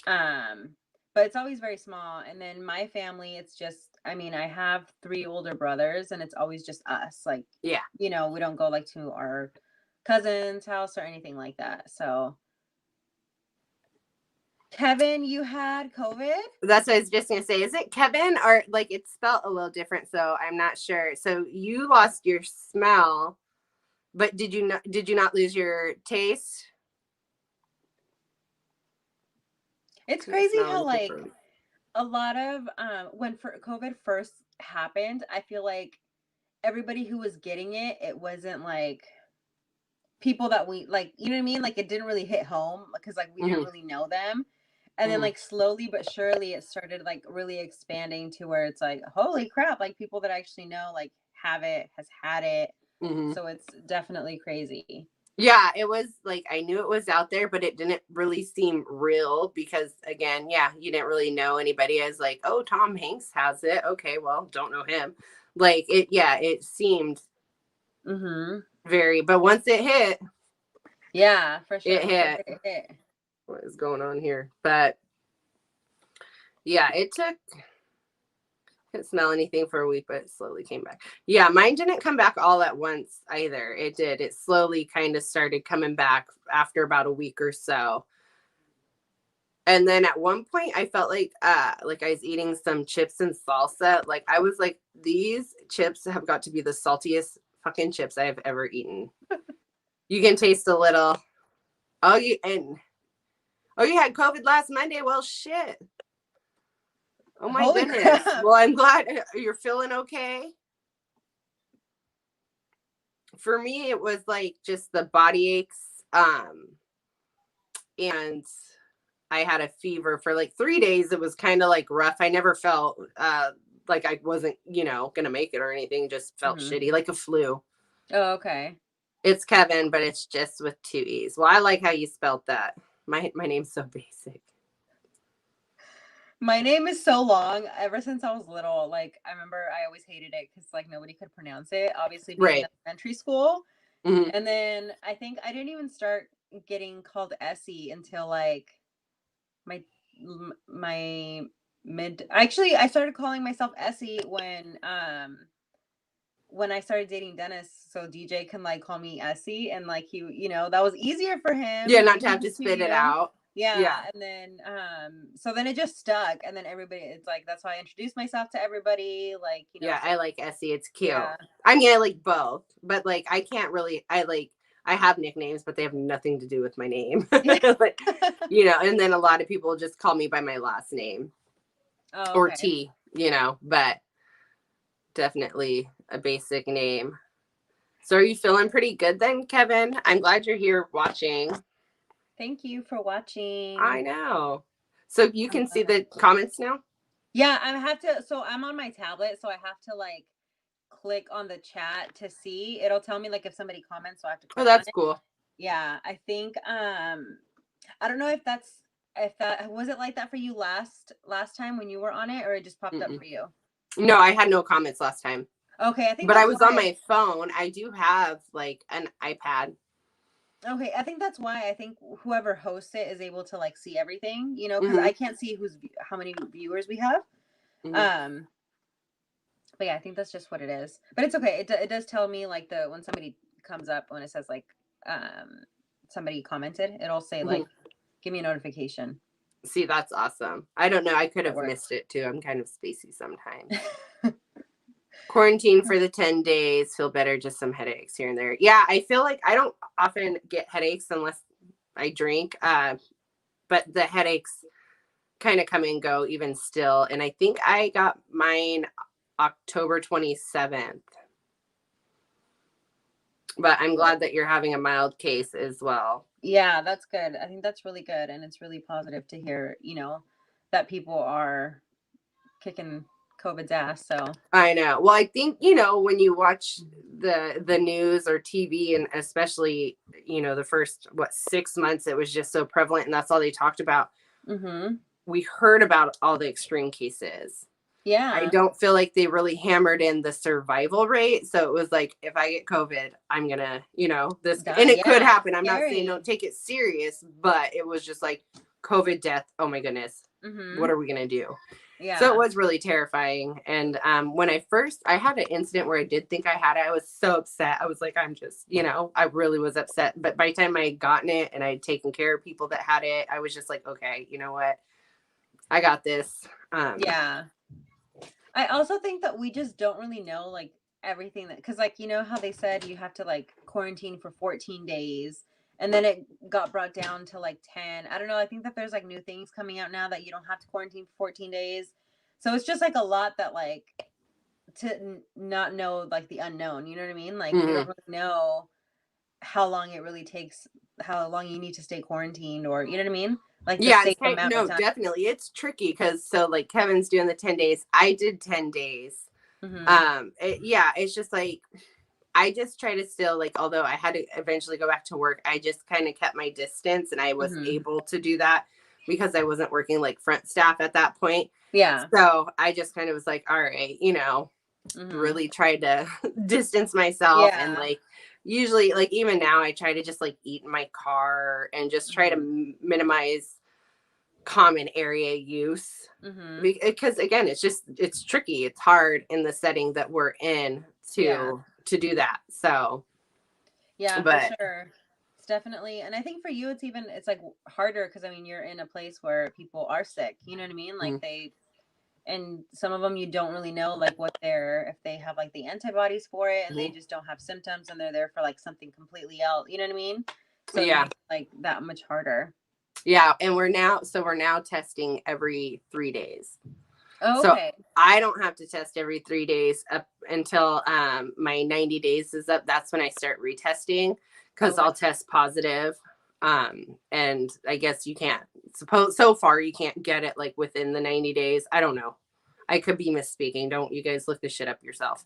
[SPEAKER 2] But it's always very small. And then my family, it's just, I mean, I have 3 older brothers and it's always just us. Like,
[SPEAKER 1] yeah,
[SPEAKER 2] you know, we don't go like to our cousin's house or anything like that. So Kevin, you had COVID?
[SPEAKER 1] That's what I was just gonna say. Is it Kevin, or like it's spelled a little different, so I'm not sure. So you lost your smell, but did you not lose your taste?
[SPEAKER 2] It's crazy how like a lot of when COVID first happened, I feel like everybody who was getting it, it wasn't like people that we like, you know what I mean? Like it didn't really hit home because like we didn't really know them. And then like slowly but surely it started like really expanding to where it's like, holy crap, like people that actually know like has had it. So it's definitely crazy.
[SPEAKER 1] Yeah, it was like I knew it was out there, but it didn't really seem real because again, yeah, you didn't really know anybody as like, oh, Tom Hanks has it. Okay, well, don't know him. Like it seemed very, but once it hit,
[SPEAKER 2] yeah, for sure.
[SPEAKER 1] It hit. What is going on here? But yeah, it took, couldn't smell anything for a week, but it slowly came back. Yeah, mine didn't come back all at once either. It did. It slowly kind of started coming back after about a week or so. And then at one point I felt like I was eating some chips and salsa. Like I was like, these chips have got to be the saltiest fucking chips I have ever eaten. You can taste a little. You had COVID last Monday. Well, shit. Oh my
[SPEAKER 2] Holy
[SPEAKER 1] goodness.
[SPEAKER 2] crap.
[SPEAKER 1] Well, I'm glad you're feeling okay. For me, it was like just the body aches. And I had a fever for like 3 days. It was kind of like rough. I never felt like I wasn't, gonna make it or anything. Just felt shitty, like a flu.
[SPEAKER 2] Oh, okay.
[SPEAKER 1] It's Kevin, but it's just with 2 E's. Well, I like how you spelled that. My name's so basic.
[SPEAKER 2] My name is so long. Ever since I was little, like I remember I always hated it because like nobody could pronounce it. Obviously, being in elementary school, and then I think I didn't even start getting called Essie until like my mid. Actually, I started calling myself Essie when I started dating Dennis, so DJ can like call me Essie, and like he, that was easier for him.
[SPEAKER 1] Yeah, not to have to spit it out.
[SPEAKER 2] Yeah. And then so then it just stuck, and then everybody, it's like that's why I introduced myself to everybody, like
[SPEAKER 1] Yeah,
[SPEAKER 2] so,
[SPEAKER 1] I like Essie. It's cute.
[SPEAKER 2] Yeah.
[SPEAKER 1] I mean, I like both, but like I can't really. I have nicknames, but they have nothing to do with my name. Like, and then a lot of people just call me by my last name.
[SPEAKER 2] Oh, okay.
[SPEAKER 1] Or T. But definitely a basic name. So are you feeling pretty good then, Kevin? I'm glad you're here watching.
[SPEAKER 2] Thank you for watching.
[SPEAKER 1] I know. So you can see the comments now?
[SPEAKER 2] Yeah, I have to. So I'm on my tablet, so I have to like click on the chat to see. It'll tell me like if somebody comments, so I have to click.
[SPEAKER 1] Oh, that's cool.
[SPEAKER 2] Yeah, I think I don't know if that was it like that for you last time when you were on it, or it just popped up for you?
[SPEAKER 1] No, I had no comments last time.
[SPEAKER 2] Okay, I think
[SPEAKER 1] But I
[SPEAKER 2] that's
[SPEAKER 1] was on
[SPEAKER 2] why.
[SPEAKER 1] my phone. I do have like an iPad.
[SPEAKER 2] Okay, I think that's why I think whoever hosts it is able to like see everything, you know, because
[SPEAKER 1] Hmm.
[SPEAKER 2] I can't see how many viewers we have.
[SPEAKER 1] Hmm.
[SPEAKER 2] Um, but yeah, I think that's just what it is. But it's okay. It does tell me like when somebody comes up when it says like um somebody commented, it'll say
[SPEAKER 1] Hmm.
[SPEAKER 2] like give me a notification.
[SPEAKER 1] See, that's awesome. I don't know. I could
[SPEAKER 2] That
[SPEAKER 1] have
[SPEAKER 2] works.
[SPEAKER 1] missed it too. I'm kind of spacey sometimes. Quarantine for the 10 days. Feel better. Just some headaches here and there. Yeah, I feel like I don't often get headaches unless I drink. But the headaches kind of come and go even still. And I think I got mine October 27th. But I'm glad that you're having a mild case as well.
[SPEAKER 2] Yeah, that's good. I think that's really good, and it's really positive to hear, you know, that people are kicking COVID's ass. So
[SPEAKER 1] I know. Well, I think, you know, when you watch the news or TV, and especially, you know, the first 6 months, it was just so prevalent and that's all they talked about.
[SPEAKER 2] mm-hmm.
[SPEAKER 1] We heard about all the extreme cases. I
[SPEAKER 2] Yeah.
[SPEAKER 1] don't feel like they really hammered in the survival rate. So it was like, if I get COVID, I'm gonna, you know, this, and it could
[SPEAKER 2] Yeah,
[SPEAKER 1] happen.
[SPEAKER 2] it's
[SPEAKER 1] I'm not saying don't
[SPEAKER 2] scary.
[SPEAKER 1] take it serious, but it was just like COVID death. Oh my goodness.
[SPEAKER 2] Mm-hmm.
[SPEAKER 1] What are we gonna do? So it
[SPEAKER 2] Yeah.
[SPEAKER 1] was really terrifying. And when I had an incident where I did think I had it, I was so upset. I was like, I'm just, you know, I really was upset. But by the time I had gotten it and I had taken care of people that had it, I was just like, okay, you know what? I got this.
[SPEAKER 2] Yeah. I also think that we just don't really know like everything that, because like you know how they said you have to like quarantine for 14 days and then it got brought down to like 10. I don't know. I think that there's like new things coming out now that you don't have to quarantine for 14 days. So it's just like a lot that like to not know like the unknown, you know what I mean? Like you don't
[SPEAKER 1] Mhm.
[SPEAKER 2] really know how long it really takes, how long you need to stay quarantined, or you know what I mean? Like the
[SPEAKER 1] Yeah,
[SPEAKER 2] safe amount of
[SPEAKER 1] no,
[SPEAKER 2] time.
[SPEAKER 1] definitely. It's tricky because so like Kevin's doing the 10 days. I did 10 days.
[SPEAKER 2] Mm-hmm.
[SPEAKER 1] Yeah, it's just like I just try to still like, although I had to eventually go back to work, I just kind of kept my distance and I was
[SPEAKER 2] Mm-hmm.
[SPEAKER 1] able to do that because I wasn't working like front staff at that point.
[SPEAKER 2] Yeah.
[SPEAKER 1] So I just kind of was like, all right, you know,
[SPEAKER 2] Mm-hmm.
[SPEAKER 1] really tried to distance myself. And
[SPEAKER 2] Yeah.
[SPEAKER 1] like, usually, like, even now, I try to just like eat in my car and just try to
[SPEAKER 2] Mm-hmm.
[SPEAKER 1] minimize common area use.
[SPEAKER 2] Mm-hmm.
[SPEAKER 1] Because again, it's tricky. It's hard in the setting that we're in
[SPEAKER 2] Yeah.
[SPEAKER 1] to do that. So,
[SPEAKER 2] Yeah, for
[SPEAKER 1] but
[SPEAKER 2] sure. It's definitely, and I think for you, it's like harder because I mean, you're in a place where people are sick. You know what I mean? Like
[SPEAKER 1] mm,
[SPEAKER 2] and some of them you don't really know like what if they have like the antibodies for it and they
[SPEAKER 1] mhm.
[SPEAKER 2] just don't have symptoms and they're there for like something completely else. You know what I mean? So it
[SPEAKER 1] Yeah.
[SPEAKER 2] makes it, like that much harder.
[SPEAKER 1] Yeah. And we're now testing every 3 days.
[SPEAKER 2] Oh,
[SPEAKER 1] So
[SPEAKER 2] okay.
[SPEAKER 1] I don't have to test every 3 days up until my 90 days is up. That's when I start retesting because
[SPEAKER 2] Okay.
[SPEAKER 1] I'll test positive. And I guess you can't suppose so far you can't get it like within the 90 days. I don't know. I could be misspeaking. Don't you guys look this shit up yourself.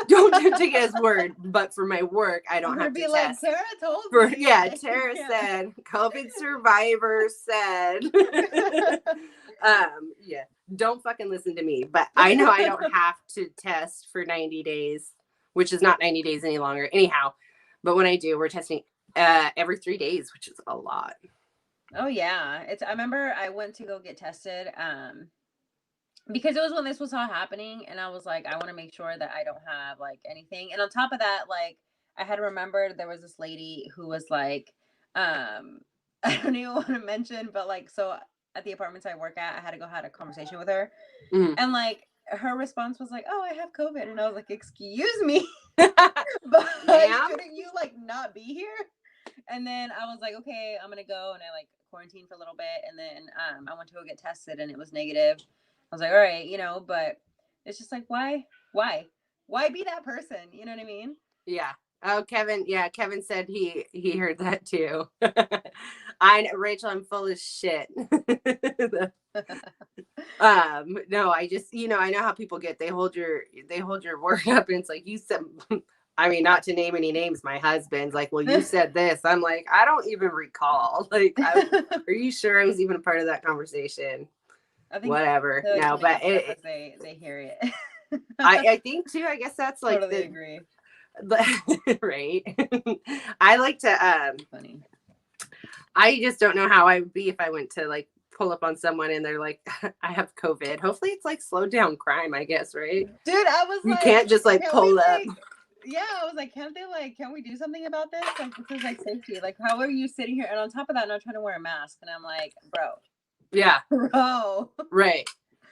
[SPEAKER 1] Don't take his word. But for my work, I
[SPEAKER 2] I'm
[SPEAKER 1] don't
[SPEAKER 2] gonna
[SPEAKER 1] have to
[SPEAKER 2] be like,
[SPEAKER 1] test.
[SPEAKER 2] Tara told
[SPEAKER 1] For
[SPEAKER 2] me
[SPEAKER 1] yeah,
[SPEAKER 2] like
[SPEAKER 1] Tara
[SPEAKER 2] yeah.
[SPEAKER 1] said, COVID survivor said. Yeah, don't fucking listen to me. But I know I don't have to test for 90 days, which is not 90 days any longer. Anyhow, but when I do, we're testing every 3 days, which is a lot.
[SPEAKER 2] Oh yeah. I remember I went to go get tested. Because it was when this was all happening and I was like, I want to make sure that I don't have like anything. And on top of that, like I had remembered there was this lady who was like, I don't even want to mention, but like so at the apartments I work at, I had to go had a conversation with her.
[SPEAKER 1] Mm.
[SPEAKER 2] And like her response was like, oh, I have COVID. And I was like, excuse me, but
[SPEAKER 1] Ma'am?
[SPEAKER 2] shouldn't you like not be here? And then I was like, okay, I'm gonna go, and I like quarantined for a little bit, and then I went to go get tested, and it was negative. I was like, all right, you know, but it's just like, why be that person? You know what I mean?
[SPEAKER 1] Yeah. Oh, Kevin. Yeah, Kevin said he heard that too. Rachel, I'm full of shit. No, I just, you know, I know how people get, they hold your word up and it's like, you said, I mean, not to name any names, my husband's like, well, you said this. I'm like, I don't even recall. Like, are you sure I was even a part of that conversation?
[SPEAKER 2] I think
[SPEAKER 1] Whatever.
[SPEAKER 2] to
[SPEAKER 1] No,
[SPEAKER 2] make
[SPEAKER 1] but
[SPEAKER 2] it better as they hear it.
[SPEAKER 1] I think too, I guess that's like
[SPEAKER 2] totally agree.
[SPEAKER 1] Right. I like to
[SPEAKER 2] Funny.
[SPEAKER 1] I just don't know how I would be if I went to like pull up on someone and they're like, I have COVID. Hopefully it's like slowed down crime, I guess, right?
[SPEAKER 2] Dude, I was
[SPEAKER 1] you
[SPEAKER 2] like,
[SPEAKER 1] can't just like pull up.
[SPEAKER 2] Like, yeah, I was like, can't we do something about this? Like, this is like safety. Like, how are you sitting here? And on top of that, I'm not trying to wear a mask. And I'm like, bro.
[SPEAKER 1] Yeah.
[SPEAKER 2] Bro.
[SPEAKER 1] Right.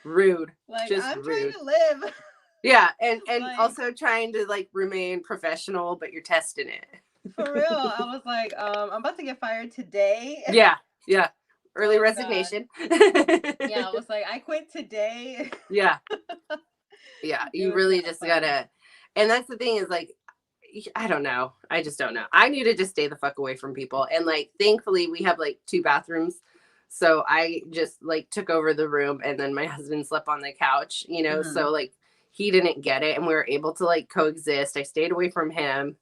[SPEAKER 1] Rude.
[SPEAKER 2] Like,
[SPEAKER 1] just
[SPEAKER 2] I'm
[SPEAKER 1] rude.
[SPEAKER 2] trying to live.
[SPEAKER 1] Yeah. And
[SPEAKER 2] like,
[SPEAKER 1] also trying to like remain professional, but you're testing it.
[SPEAKER 2] For real. I was like, I'm about to get fired today.
[SPEAKER 1] Yeah. Yeah. Early resignation.
[SPEAKER 2] Yeah, I was like, I quit today.
[SPEAKER 1] Yeah. Yeah. You really just gotta, and that's the thing is like, I don't know. I just don't know. I need to just stay the fuck away from people. And like, thankfully we have like 2 bathrooms. So I just like took over the room and then my husband slept on the couch, you know? So like he didn't get it and we were able to like coexist. I stayed away from him.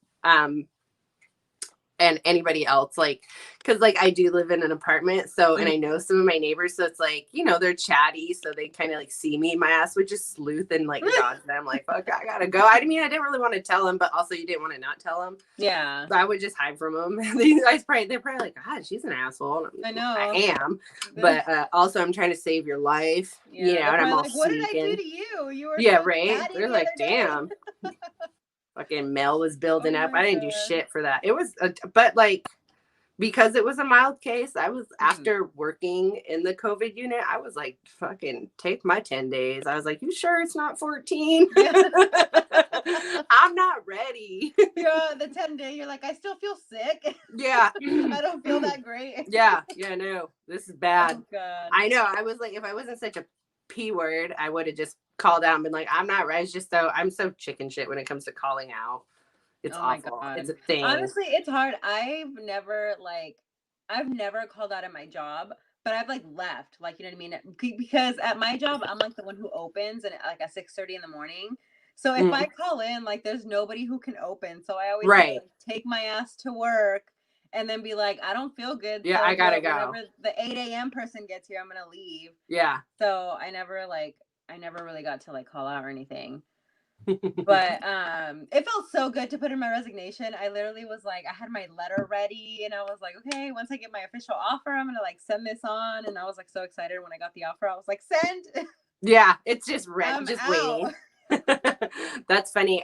[SPEAKER 1] And anybody else, like, because like I do live in an apartment, so and I know some of my neighbors, so it's like, you know, they're chatty, so they kind of like see me, my ass would just sleuth and like dodge them, like, fuck, I gotta go. I mean, I didn't really want to tell them, but also you didn't want to not tell them.
[SPEAKER 2] Yeah,
[SPEAKER 1] so I would just hide from them. they're probably like, God, she's an asshole.
[SPEAKER 2] I know,
[SPEAKER 1] I am, but also I'm trying to save your life, you know, and I'm all
[SPEAKER 2] like, what
[SPEAKER 1] sneaking.
[SPEAKER 2] did I do to you? You were
[SPEAKER 1] yeah,
[SPEAKER 2] so
[SPEAKER 1] right. They're like, damn. Fucking Mel was building up. I didn't do shit for that. It was, but like, because it was a mild case, I was after working in the COVID unit, I was like, fucking take my 10 days. I was like, you sure it's not 14? I'm not ready.
[SPEAKER 2] You're the 10-day, you're like, I still feel sick.
[SPEAKER 1] Yeah.
[SPEAKER 2] I don't feel that great.
[SPEAKER 1] Yeah, no, this is bad.
[SPEAKER 2] Oh, God.
[SPEAKER 1] I know. I was like, if I wasn't such a P word, I would have just called out and been like, I'm not right. It's just I'm so chicken shit when it comes to calling out. It's awful. It's a thing.
[SPEAKER 2] Honestly, it's hard. I've never called out at my job, but I've like left, like, you know what I mean? Because at my job, I'm like the one who opens and like at 6:30 in the morning. So if I call in, like there's nobody who can open. So I always like, take my ass to work and then be like, I don't feel good.
[SPEAKER 1] Yeah,
[SPEAKER 2] so
[SPEAKER 1] I gotta go.
[SPEAKER 2] Whenever the 8 a.m. person gets here, I'm gonna leave.
[SPEAKER 1] Yeah.
[SPEAKER 2] So I never really got to like call out or anything. But it felt so good to put in my resignation. I literally was like, I had my letter ready and I was like, okay, once I get my official offer, I'm gonna like send this on. And I was like so excited when I got the offer. I was like, send.
[SPEAKER 1] Yeah, it's just just waiting. That's funny.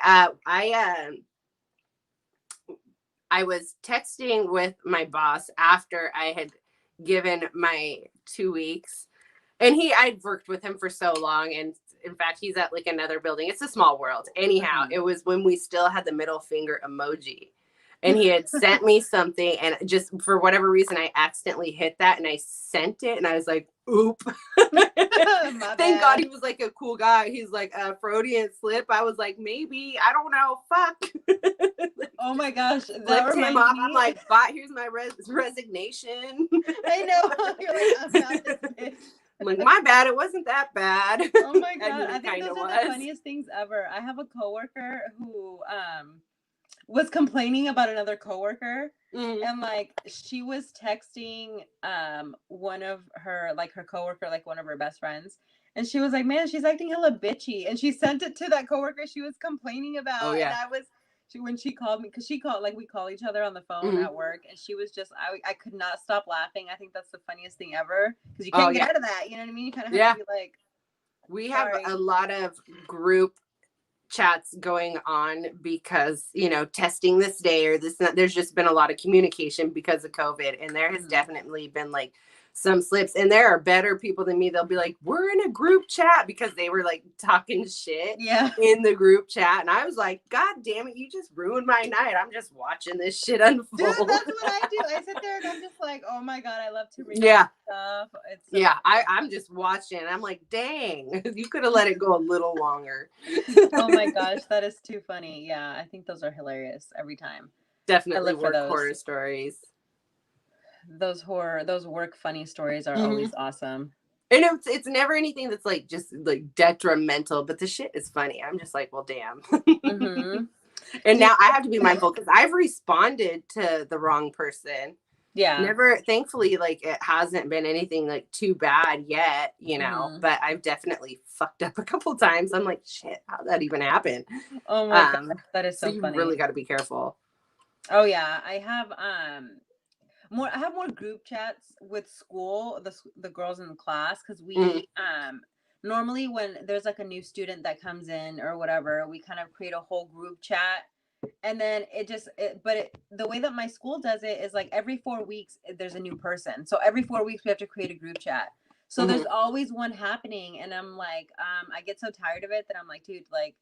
[SPEAKER 1] I was texting with my boss after I had given my 2 weeks, and I'd worked with him for so long, and in fact, he's at like another building. It's a small world. Anyhow, it was when we still had the middle finger emoji. And he had sent me something, and just for whatever reason, I accidentally hit that, and I sent it, and I was like, "Oop!" Thank God he was like a cool guy. He's like a Freudian slip. I was like, maybe, I don't know. Fuck.
[SPEAKER 2] Oh my gosh,
[SPEAKER 1] that him off. I'm like, here's my resignation.
[SPEAKER 2] I know. You're like, I'm not this bitch.
[SPEAKER 1] I'm like, my bad. It wasn't that bad.
[SPEAKER 2] Oh my God, I think those are the funniest things ever. I have a coworker who was complaining about another coworker, and like she was texting one of her coworker, like one of her best friends, and she was like, man, she's acting hella bitchy, and she sent it to that coworker she was complaining about. Oh, yeah. And when she called me, because she called, like we call each other on the phone at work, and she was just, I could not stop laughing. I think that's the funniest thing ever, because you can't get out of that, you know what I mean? You kind of have to be like,
[SPEAKER 1] we have a lot of group chats going on because, you know, testing this day or this, there's just been a lot of communication because of COVID, and there has definitely been like some slips, and there are better people than me. They'll be like, we're in a group chat, because they were like talking shit in the group chat, and I was like, God damn it, you just ruined my night. I'm just watching this shit unfold.
[SPEAKER 2] Dude, that's what I do. I sit there and I'm just like, oh my God, I love to read stuff. It's so
[SPEAKER 1] I'm just watching. I'm like, dang, you could have let it go a little longer.
[SPEAKER 2] Oh my gosh, that is too funny. Yeah, I think those are hilarious every time.
[SPEAKER 1] Definitely work horror stories.
[SPEAKER 2] Those work funny stories are always awesome.
[SPEAKER 1] And it's never anything that's like just like detrimental, but the shit is funny. I'm just like, well, damn. And now I have to be mindful, because I've responded to the wrong person
[SPEAKER 2] Yeah.
[SPEAKER 1] Never, thankfully, like it hasn't been anything like too bad yet, but I've definitely fucked up a couple times. I'm like, shit, how'd that even happen?
[SPEAKER 2] Oh my God, that is
[SPEAKER 1] So
[SPEAKER 2] so
[SPEAKER 1] you
[SPEAKER 2] funny.
[SPEAKER 1] really got to be careful.
[SPEAKER 2] Oh yeah, I have more group chats with school, the girls in the class, because we normally when there's like a new student that comes in or whatever, we kind of create a whole group chat. And then the way that my school does it is like every 4 weeks there's a new person. So every 4 weeks we have to create a group chat. So there's always one happening, and I'm like, I get so tired of it that I'm like, dude, like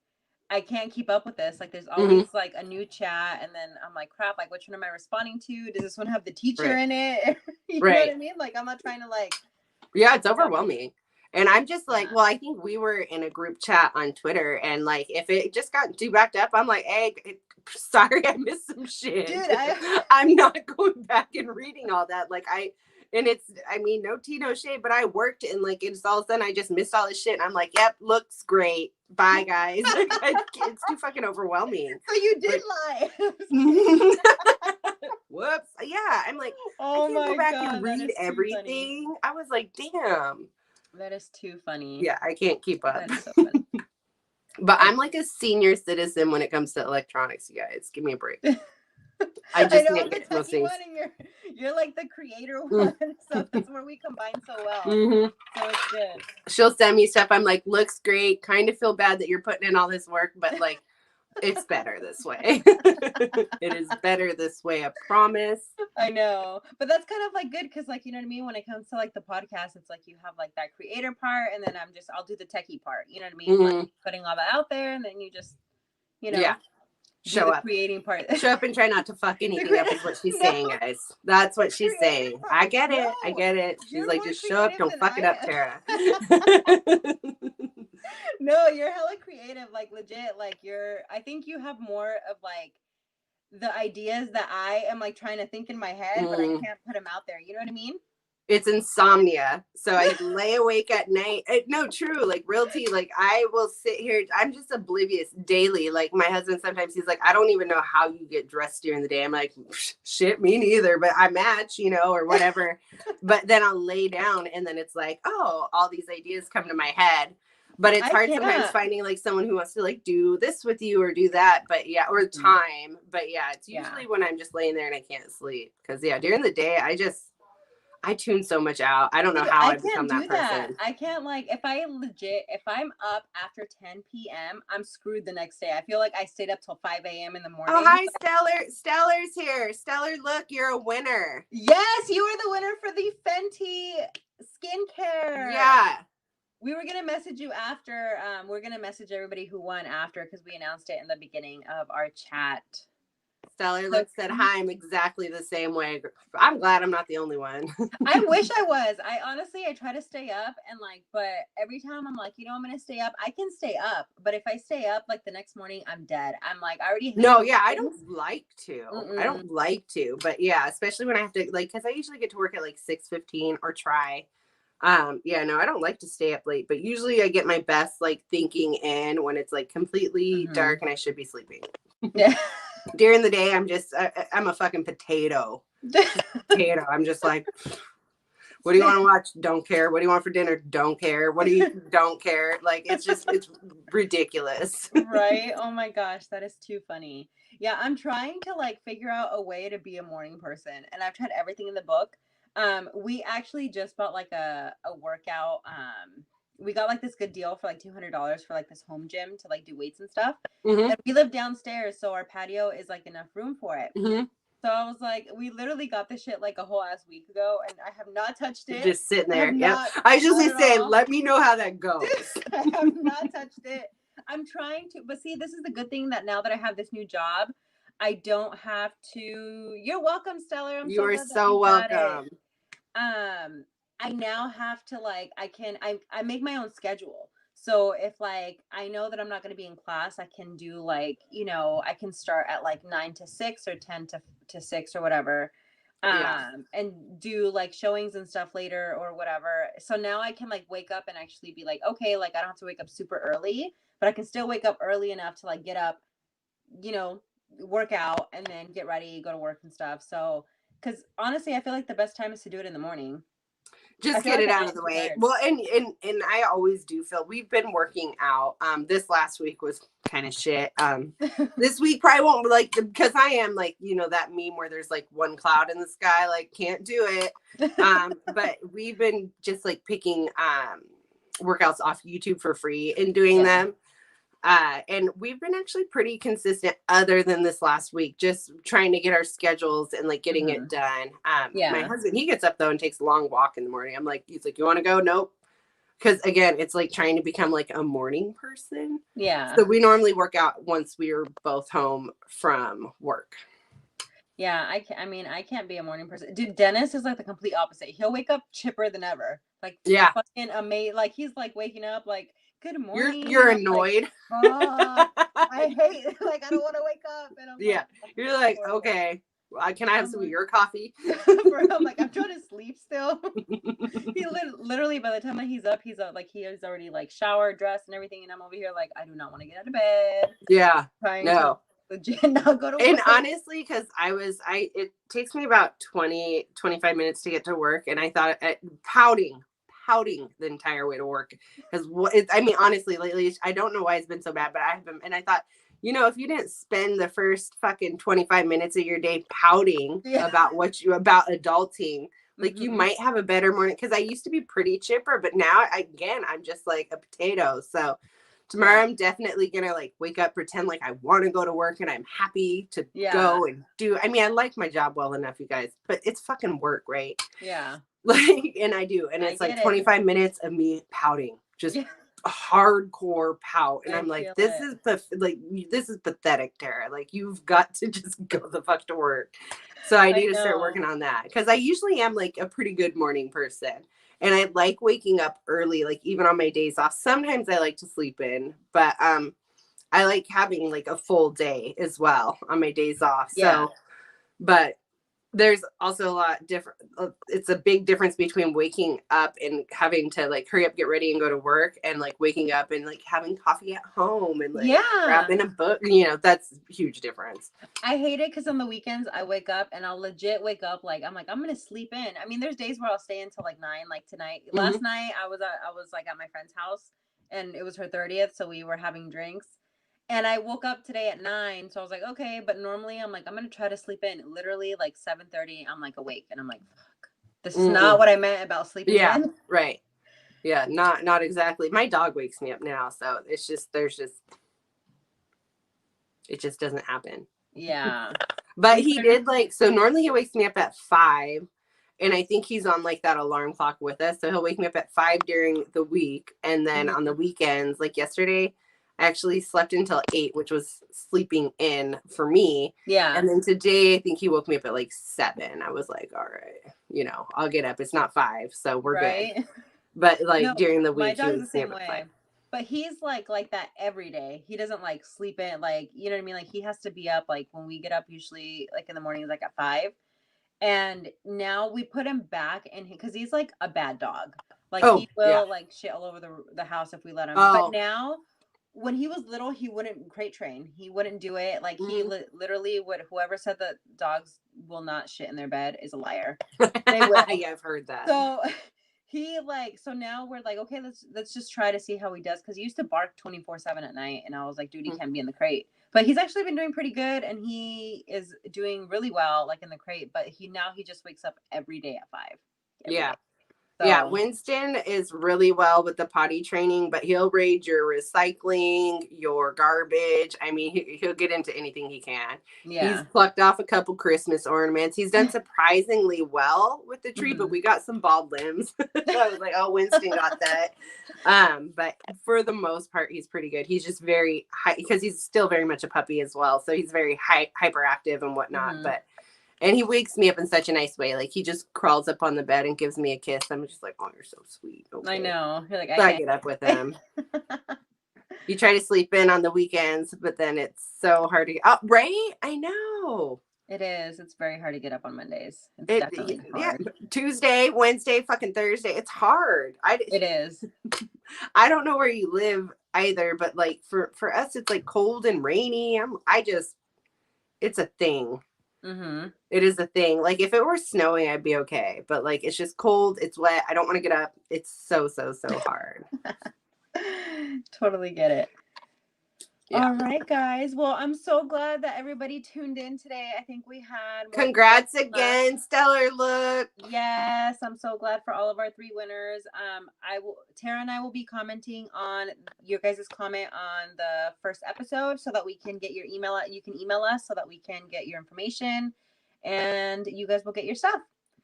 [SPEAKER 2] I can't keep up with this. Like there's always like a new chat, and then I'm like, crap, like which one am I responding to? Does this one have the teacher in it? You know what I mean? Like I'm not trying to like.
[SPEAKER 1] Yeah, it's overwhelming. And I'm just like, well, I think we were in a group chat on Twitter, and like if it just got too backed up, I'm like, hey, sorry, I missed some shit. Dude, I'm not going back and reading all that. Like I mean, no tea, no shade, but I worked and like it's all of a sudden I just missed all this shit. And I'm like, yep, looks great. Bye, guys. It's too fucking overwhelming.
[SPEAKER 2] So you did lie.
[SPEAKER 1] Whoops. Yeah, I'm like, I can't go back and read everything. I was like, damn.
[SPEAKER 2] That is too funny.
[SPEAKER 1] Yeah, I can't keep up.
[SPEAKER 2] That is so funny.
[SPEAKER 1] But I'm like a senior citizen when it comes to electronics, you guys. Give me a break. I just can't get those things.
[SPEAKER 2] You're like the creator one, so that's where we combine so well. So it's good.
[SPEAKER 1] She'll send me stuff. I'm like, looks great. Kind of feel bad that you're putting in all this work, but like, it's better this way. It is better this way, I promise.
[SPEAKER 2] I know, but that's kind of like good because, like, you know what I mean. When it comes to like the podcast, it's like you have like that creator part, and then I'll do the techie part. You know what I mean? Like putting all that out there, and then you just,
[SPEAKER 1] show up,
[SPEAKER 2] creating part.
[SPEAKER 1] Show up and try not to fuck anything up is what she's saying, guys. That's what she's saying. I get it. I get it. She's like, just show up, don't fuck it up, Tara.
[SPEAKER 2] No, you're hella creative, like legit. Like I think you have more of like the ideas that I am like trying to think in my head, but I can't put them out there. You know what I mean?
[SPEAKER 1] It's insomnia. So I lay awake at night. No, true. Like realty, like I will sit here. I'm just oblivious daily. Like my husband, sometimes he's like, I don't even know how you get dressed during the day. I'm like, shit, me neither, but I match, or whatever. But then I'll lay down and then it's like, oh, all these ideas come to my head. But it's hard sometimes finding like someone who wants to like do this with you or do that. But yeah, or time. But yeah, it's usually when I'm just laying there and I can't sleep. Because during the day, I tune so much out. I don't know how I become that person.
[SPEAKER 2] I can't if I'm up after 10 p.m., I'm screwed the next day. I feel like I stayed up till 5 a.m. in the morning.
[SPEAKER 1] Oh, hi, Stellar. Stellar's here. Stellar, look, you're a winner.
[SPEAKER 2] Yes, you are the winner for the Fenty skincare.
[SPEAKER 1] Yeah.
[SPEAKER 2] We were going to message you after. We're going to message everybody who won after because we announced it in the beginning of our chat.
[SPEAKER 1] Stellar said, hi, I'm exactly the same way. I'm glad I'm not the only one.
[SPEAKER 2] I wish I was. I try to stay up but every time I'm like, I'm going to stay up. I can stay up. But if I stay up the next morning, I'm dead. I'm like, I already.
[SPEAKER 1] No, yeah, I don't like to. I don't like to. But yeah, especially when I have to because I usually get to work at 6:15 or try. I don't like to stay up late, but usually I get my best thinking in when it's completely dark and I should be sleeping.
[SPEAKER 2] Yeah.
[SPEAKER 1] During the day, I'm a fucking potato. I'm just like, what do you want to watch? Don't care. What do you want for dinner? Don't care. What do you don't care? It's ridiculous.
[SPEAKER 2] Right? Oh my gosh, that is too funny. Yeah, I'm trying to figure out a way to be a morning person, and I've tried everything in the book. We actually just bought a workout. We got this good deal for $200 for this home gym to do weights and stuff. And we live downstairs, so our patio is enough room for it. So I was like, we literally got this shit a whole ass week ago, and I have not touched it.
[SPEAKER 1] Just sitting there. Yeah. I just say, let me know how that goes.
[SPEAKER 2] I have not touched it. I'm trying to, but see, this is the good thing that now that I have this new job, I don't have to. You're welcome, Stellar.
[SPEAKER 1] You are so welcome.
[SPEAKER 2] I now have to I make my own schedule. So if I know that I'm not going to be in class, I can do I can start at 9 to 6 or 10 to 6 or whatever. And do showings and stuff later or whatever. So now I can wake up and actually be okay, I don't have to wake up super early, but I can still wake up early enough to get up, work out and then get ready, go to work and stuff. So Because honestly, I feel like the best time is to do it in the morning.
[SPEAKER 1] Just get it out of the way. Well, and I always do feel we've been working out. This last week was kind of shit. This week probably won't, like, because I am like, that meme where there's like one cloud in the sky, like can't do it. But we've been just like picking workouts off YouTube for free and doing them. And we've been actually pretty consistent other than this last week, just trying to get our schedules and like getting it done. My husband, he gets up though and takes a long walk in the morning. He's like, you want to go? Nope. Because again, it's like trying to become like a morning person.
[SPEAKER 2] Yeah.
[SPEAKER 1] So we normally work out once we're both home from work.
[SPEAKER 2] Yeah, I can't be a morning person. Dude, Dennis is like the complete opposite. He'll wake up chipper than ever. Like,
[SPEAKER 1] yeah,
[SPEAKER 2] fucking amazing. Like, he's like waking up like, good morning.
[SPEAKER 1] You're annoyed.
[SPEAKER 2] Like, I hate, like, I don't want to wake up. And I'm
[SPEAKER 1] like, you're like, okay, can I have some of your coffee?
[SPEAKER 2] I'm like, I'm trying to sleep still. He literally, by the time that he's up, like, he is already like showered, dressed, and everything. And I'm over here like, I do not want to get out of bed.
[SPEAKER 1] Yeah.
[SPEAKER 2] No. Legit not go to work.
[SPEAKER 1] And honestly, because it takes me about 25 minutes to get to work, and I thought pouting the entire way to work, because honestly, lately I don't know why it's been so bad, but I have been, and I thought, if you didn't spend the first fucking 25 minutes of your day pouting about about adulting, like you might have a better morning. Because I used to be pretty chipper, but now I'm just like a potato. So tomorrow I'm definitely gonna like wake up, pretend like I want to go to work and I'm happy to go and do. I like my job well enough, you guys, but it's fucking work, right?
[SPEAKER 2] Yeah.
[SPEAKER 1] Like, and I do, and it's like 25 minutes of me pouting, just hardcore pout, and I'm like, this is pathetic, Tara. Like, you've got to just go the fuck to work. So I need to start working on that, because I usually am like a pretty good morning person. And I like waking up early, like even on my days off. Sometimes I like to sleep in, but I like having like a full day as well on my days off. So, but there's also a lot different. It's a big difference between waking up and having to like hurry up, get ready, and go to work, and like waking up and like having coffee at home and like grabbing a book. That's a huge difference.
[SPEAKER 2] I hate it because on the weekends I wake up and I'll legit wake up like I'm gonna sleep in. There's days where I'll stay until like 9, like tonight. Last night I was like at my friend's house, and it was her 30th, so we were having drinks. And I woke up today at 9, so I was like, okay. But normally I'm like, I'm gonna try to sleep in. Literally like 7:30, I'm like awake, and I'm like, fuck, this is not what I meant about sleeping in.
[SPEAKER 1] Right. Yeah, not exactly. My dog wakes me up now, so it just doesn't happen.
[SPEAKER 2] Yeah.
[SPEAKER 1] But he did so normally he wakes me up at 5, and I think he's on like that alarm clock with us. So he'll wake me up at 5 during the week, and then on the weekends, like yesterday, I actually slept until 8, which was sleeping in for me.
[SPEAKER 2] Yeah.
[SPEAKER 1] And then today, I think he woke me up at like 7. I was like, all right, I'll get up. It's not 5, so we're good. But like during the week,
[SPEAKER 2] my dog's the same way. But he's like that every day. He doesn't like sleep in, like, you know what I mean? Like, he has to be up like when we get up, usually like in the mornings, like at 5. And now we put him back in, because he's like a bad dog. Like, he will like shit all over the house if we let him. But now, when he was little, he wouldn't crate train. He wouldn't do it. Like, he literally would. Whoever said that dogs will not shit in their bed is a liar. They will.
[SPEAKER 1] Yeah, I've heard that.
[SPEAKER 2] So so now we're like, okay, let's just try to see how he does, because he used to bark 24/7 at night, and I was like, dude, he can't be in the crate. But he's actually been doing pretty good, and he is doing really well, like in the crate. But he just wakes up every day at 5.
[SPEAKER 1] Yeah. So. Yeah, Winston is really well with the potty training, but he'll raid your recycling, your garbage. He'll get into anything he can. Yeah. He's plucked off a couple Christmas ornaments. He's done surprisingly well with the tree, but we got some bald limbs. I was like, oh, Winston got that. But for the most part, he's pretty good. He's just very high, because he's still very much a puppy as well. So he's very hyperactive and whatnot. And he wakes me up in such a nice way. Like, he just crawls up on the bed and gives me a kiss. I'm just like, oh, you're so sweet. Okay.
[SPEAKER 2] I know. You're like,
[SPEAKER 1] I get up with him. You try to sleep in on the weekends, but then it's so hard to get up. Right? I know.
[SPEAKER 2] It is. It's very hard to get up on Mondays. It's definitely hard.
[SPEAKER 1] Yeah. Tuesday, Wednesday, fucking Thursday. It's hard.
[SPEAKER 2] It is.
[SPEAKER 1] I don't know where you live either, but like for us, it's like cold and rainy. It's a thing.
[SPEAKER 2] Mm-hmm.
[SPEAKER 1] It is a thing. Like if it were snowing, I'd be okay. But like it's just cold. It's wet. I don't want to get up. It's so hard.
[SPEAKER 2] Totally get it.
[SPEAKER 1] Yeah.
[SPEAKER 2] All right, guys. Well, I'm so glad that everybody tuned in today. I think we had
[SPEAKER 1] Congrats again, stellar look.
[SPEAKER 2] Yes, I'm so glad for all of our 3 winners. Tara and I will be commenting on your guys' comment on the first episode so that we can get your email. You can email us so that we can get your information, and you guys will get your stuff.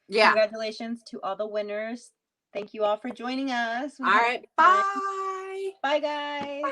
[SPEAKER 1] Yeah.
[SPEAKER 2] Congratulations to all the winners. Thank you all for joining us.
[SPEAKER 1] All right. Bye.
[SPEAKER 2] Bye, guys.
[SPEAKER 1] Bye.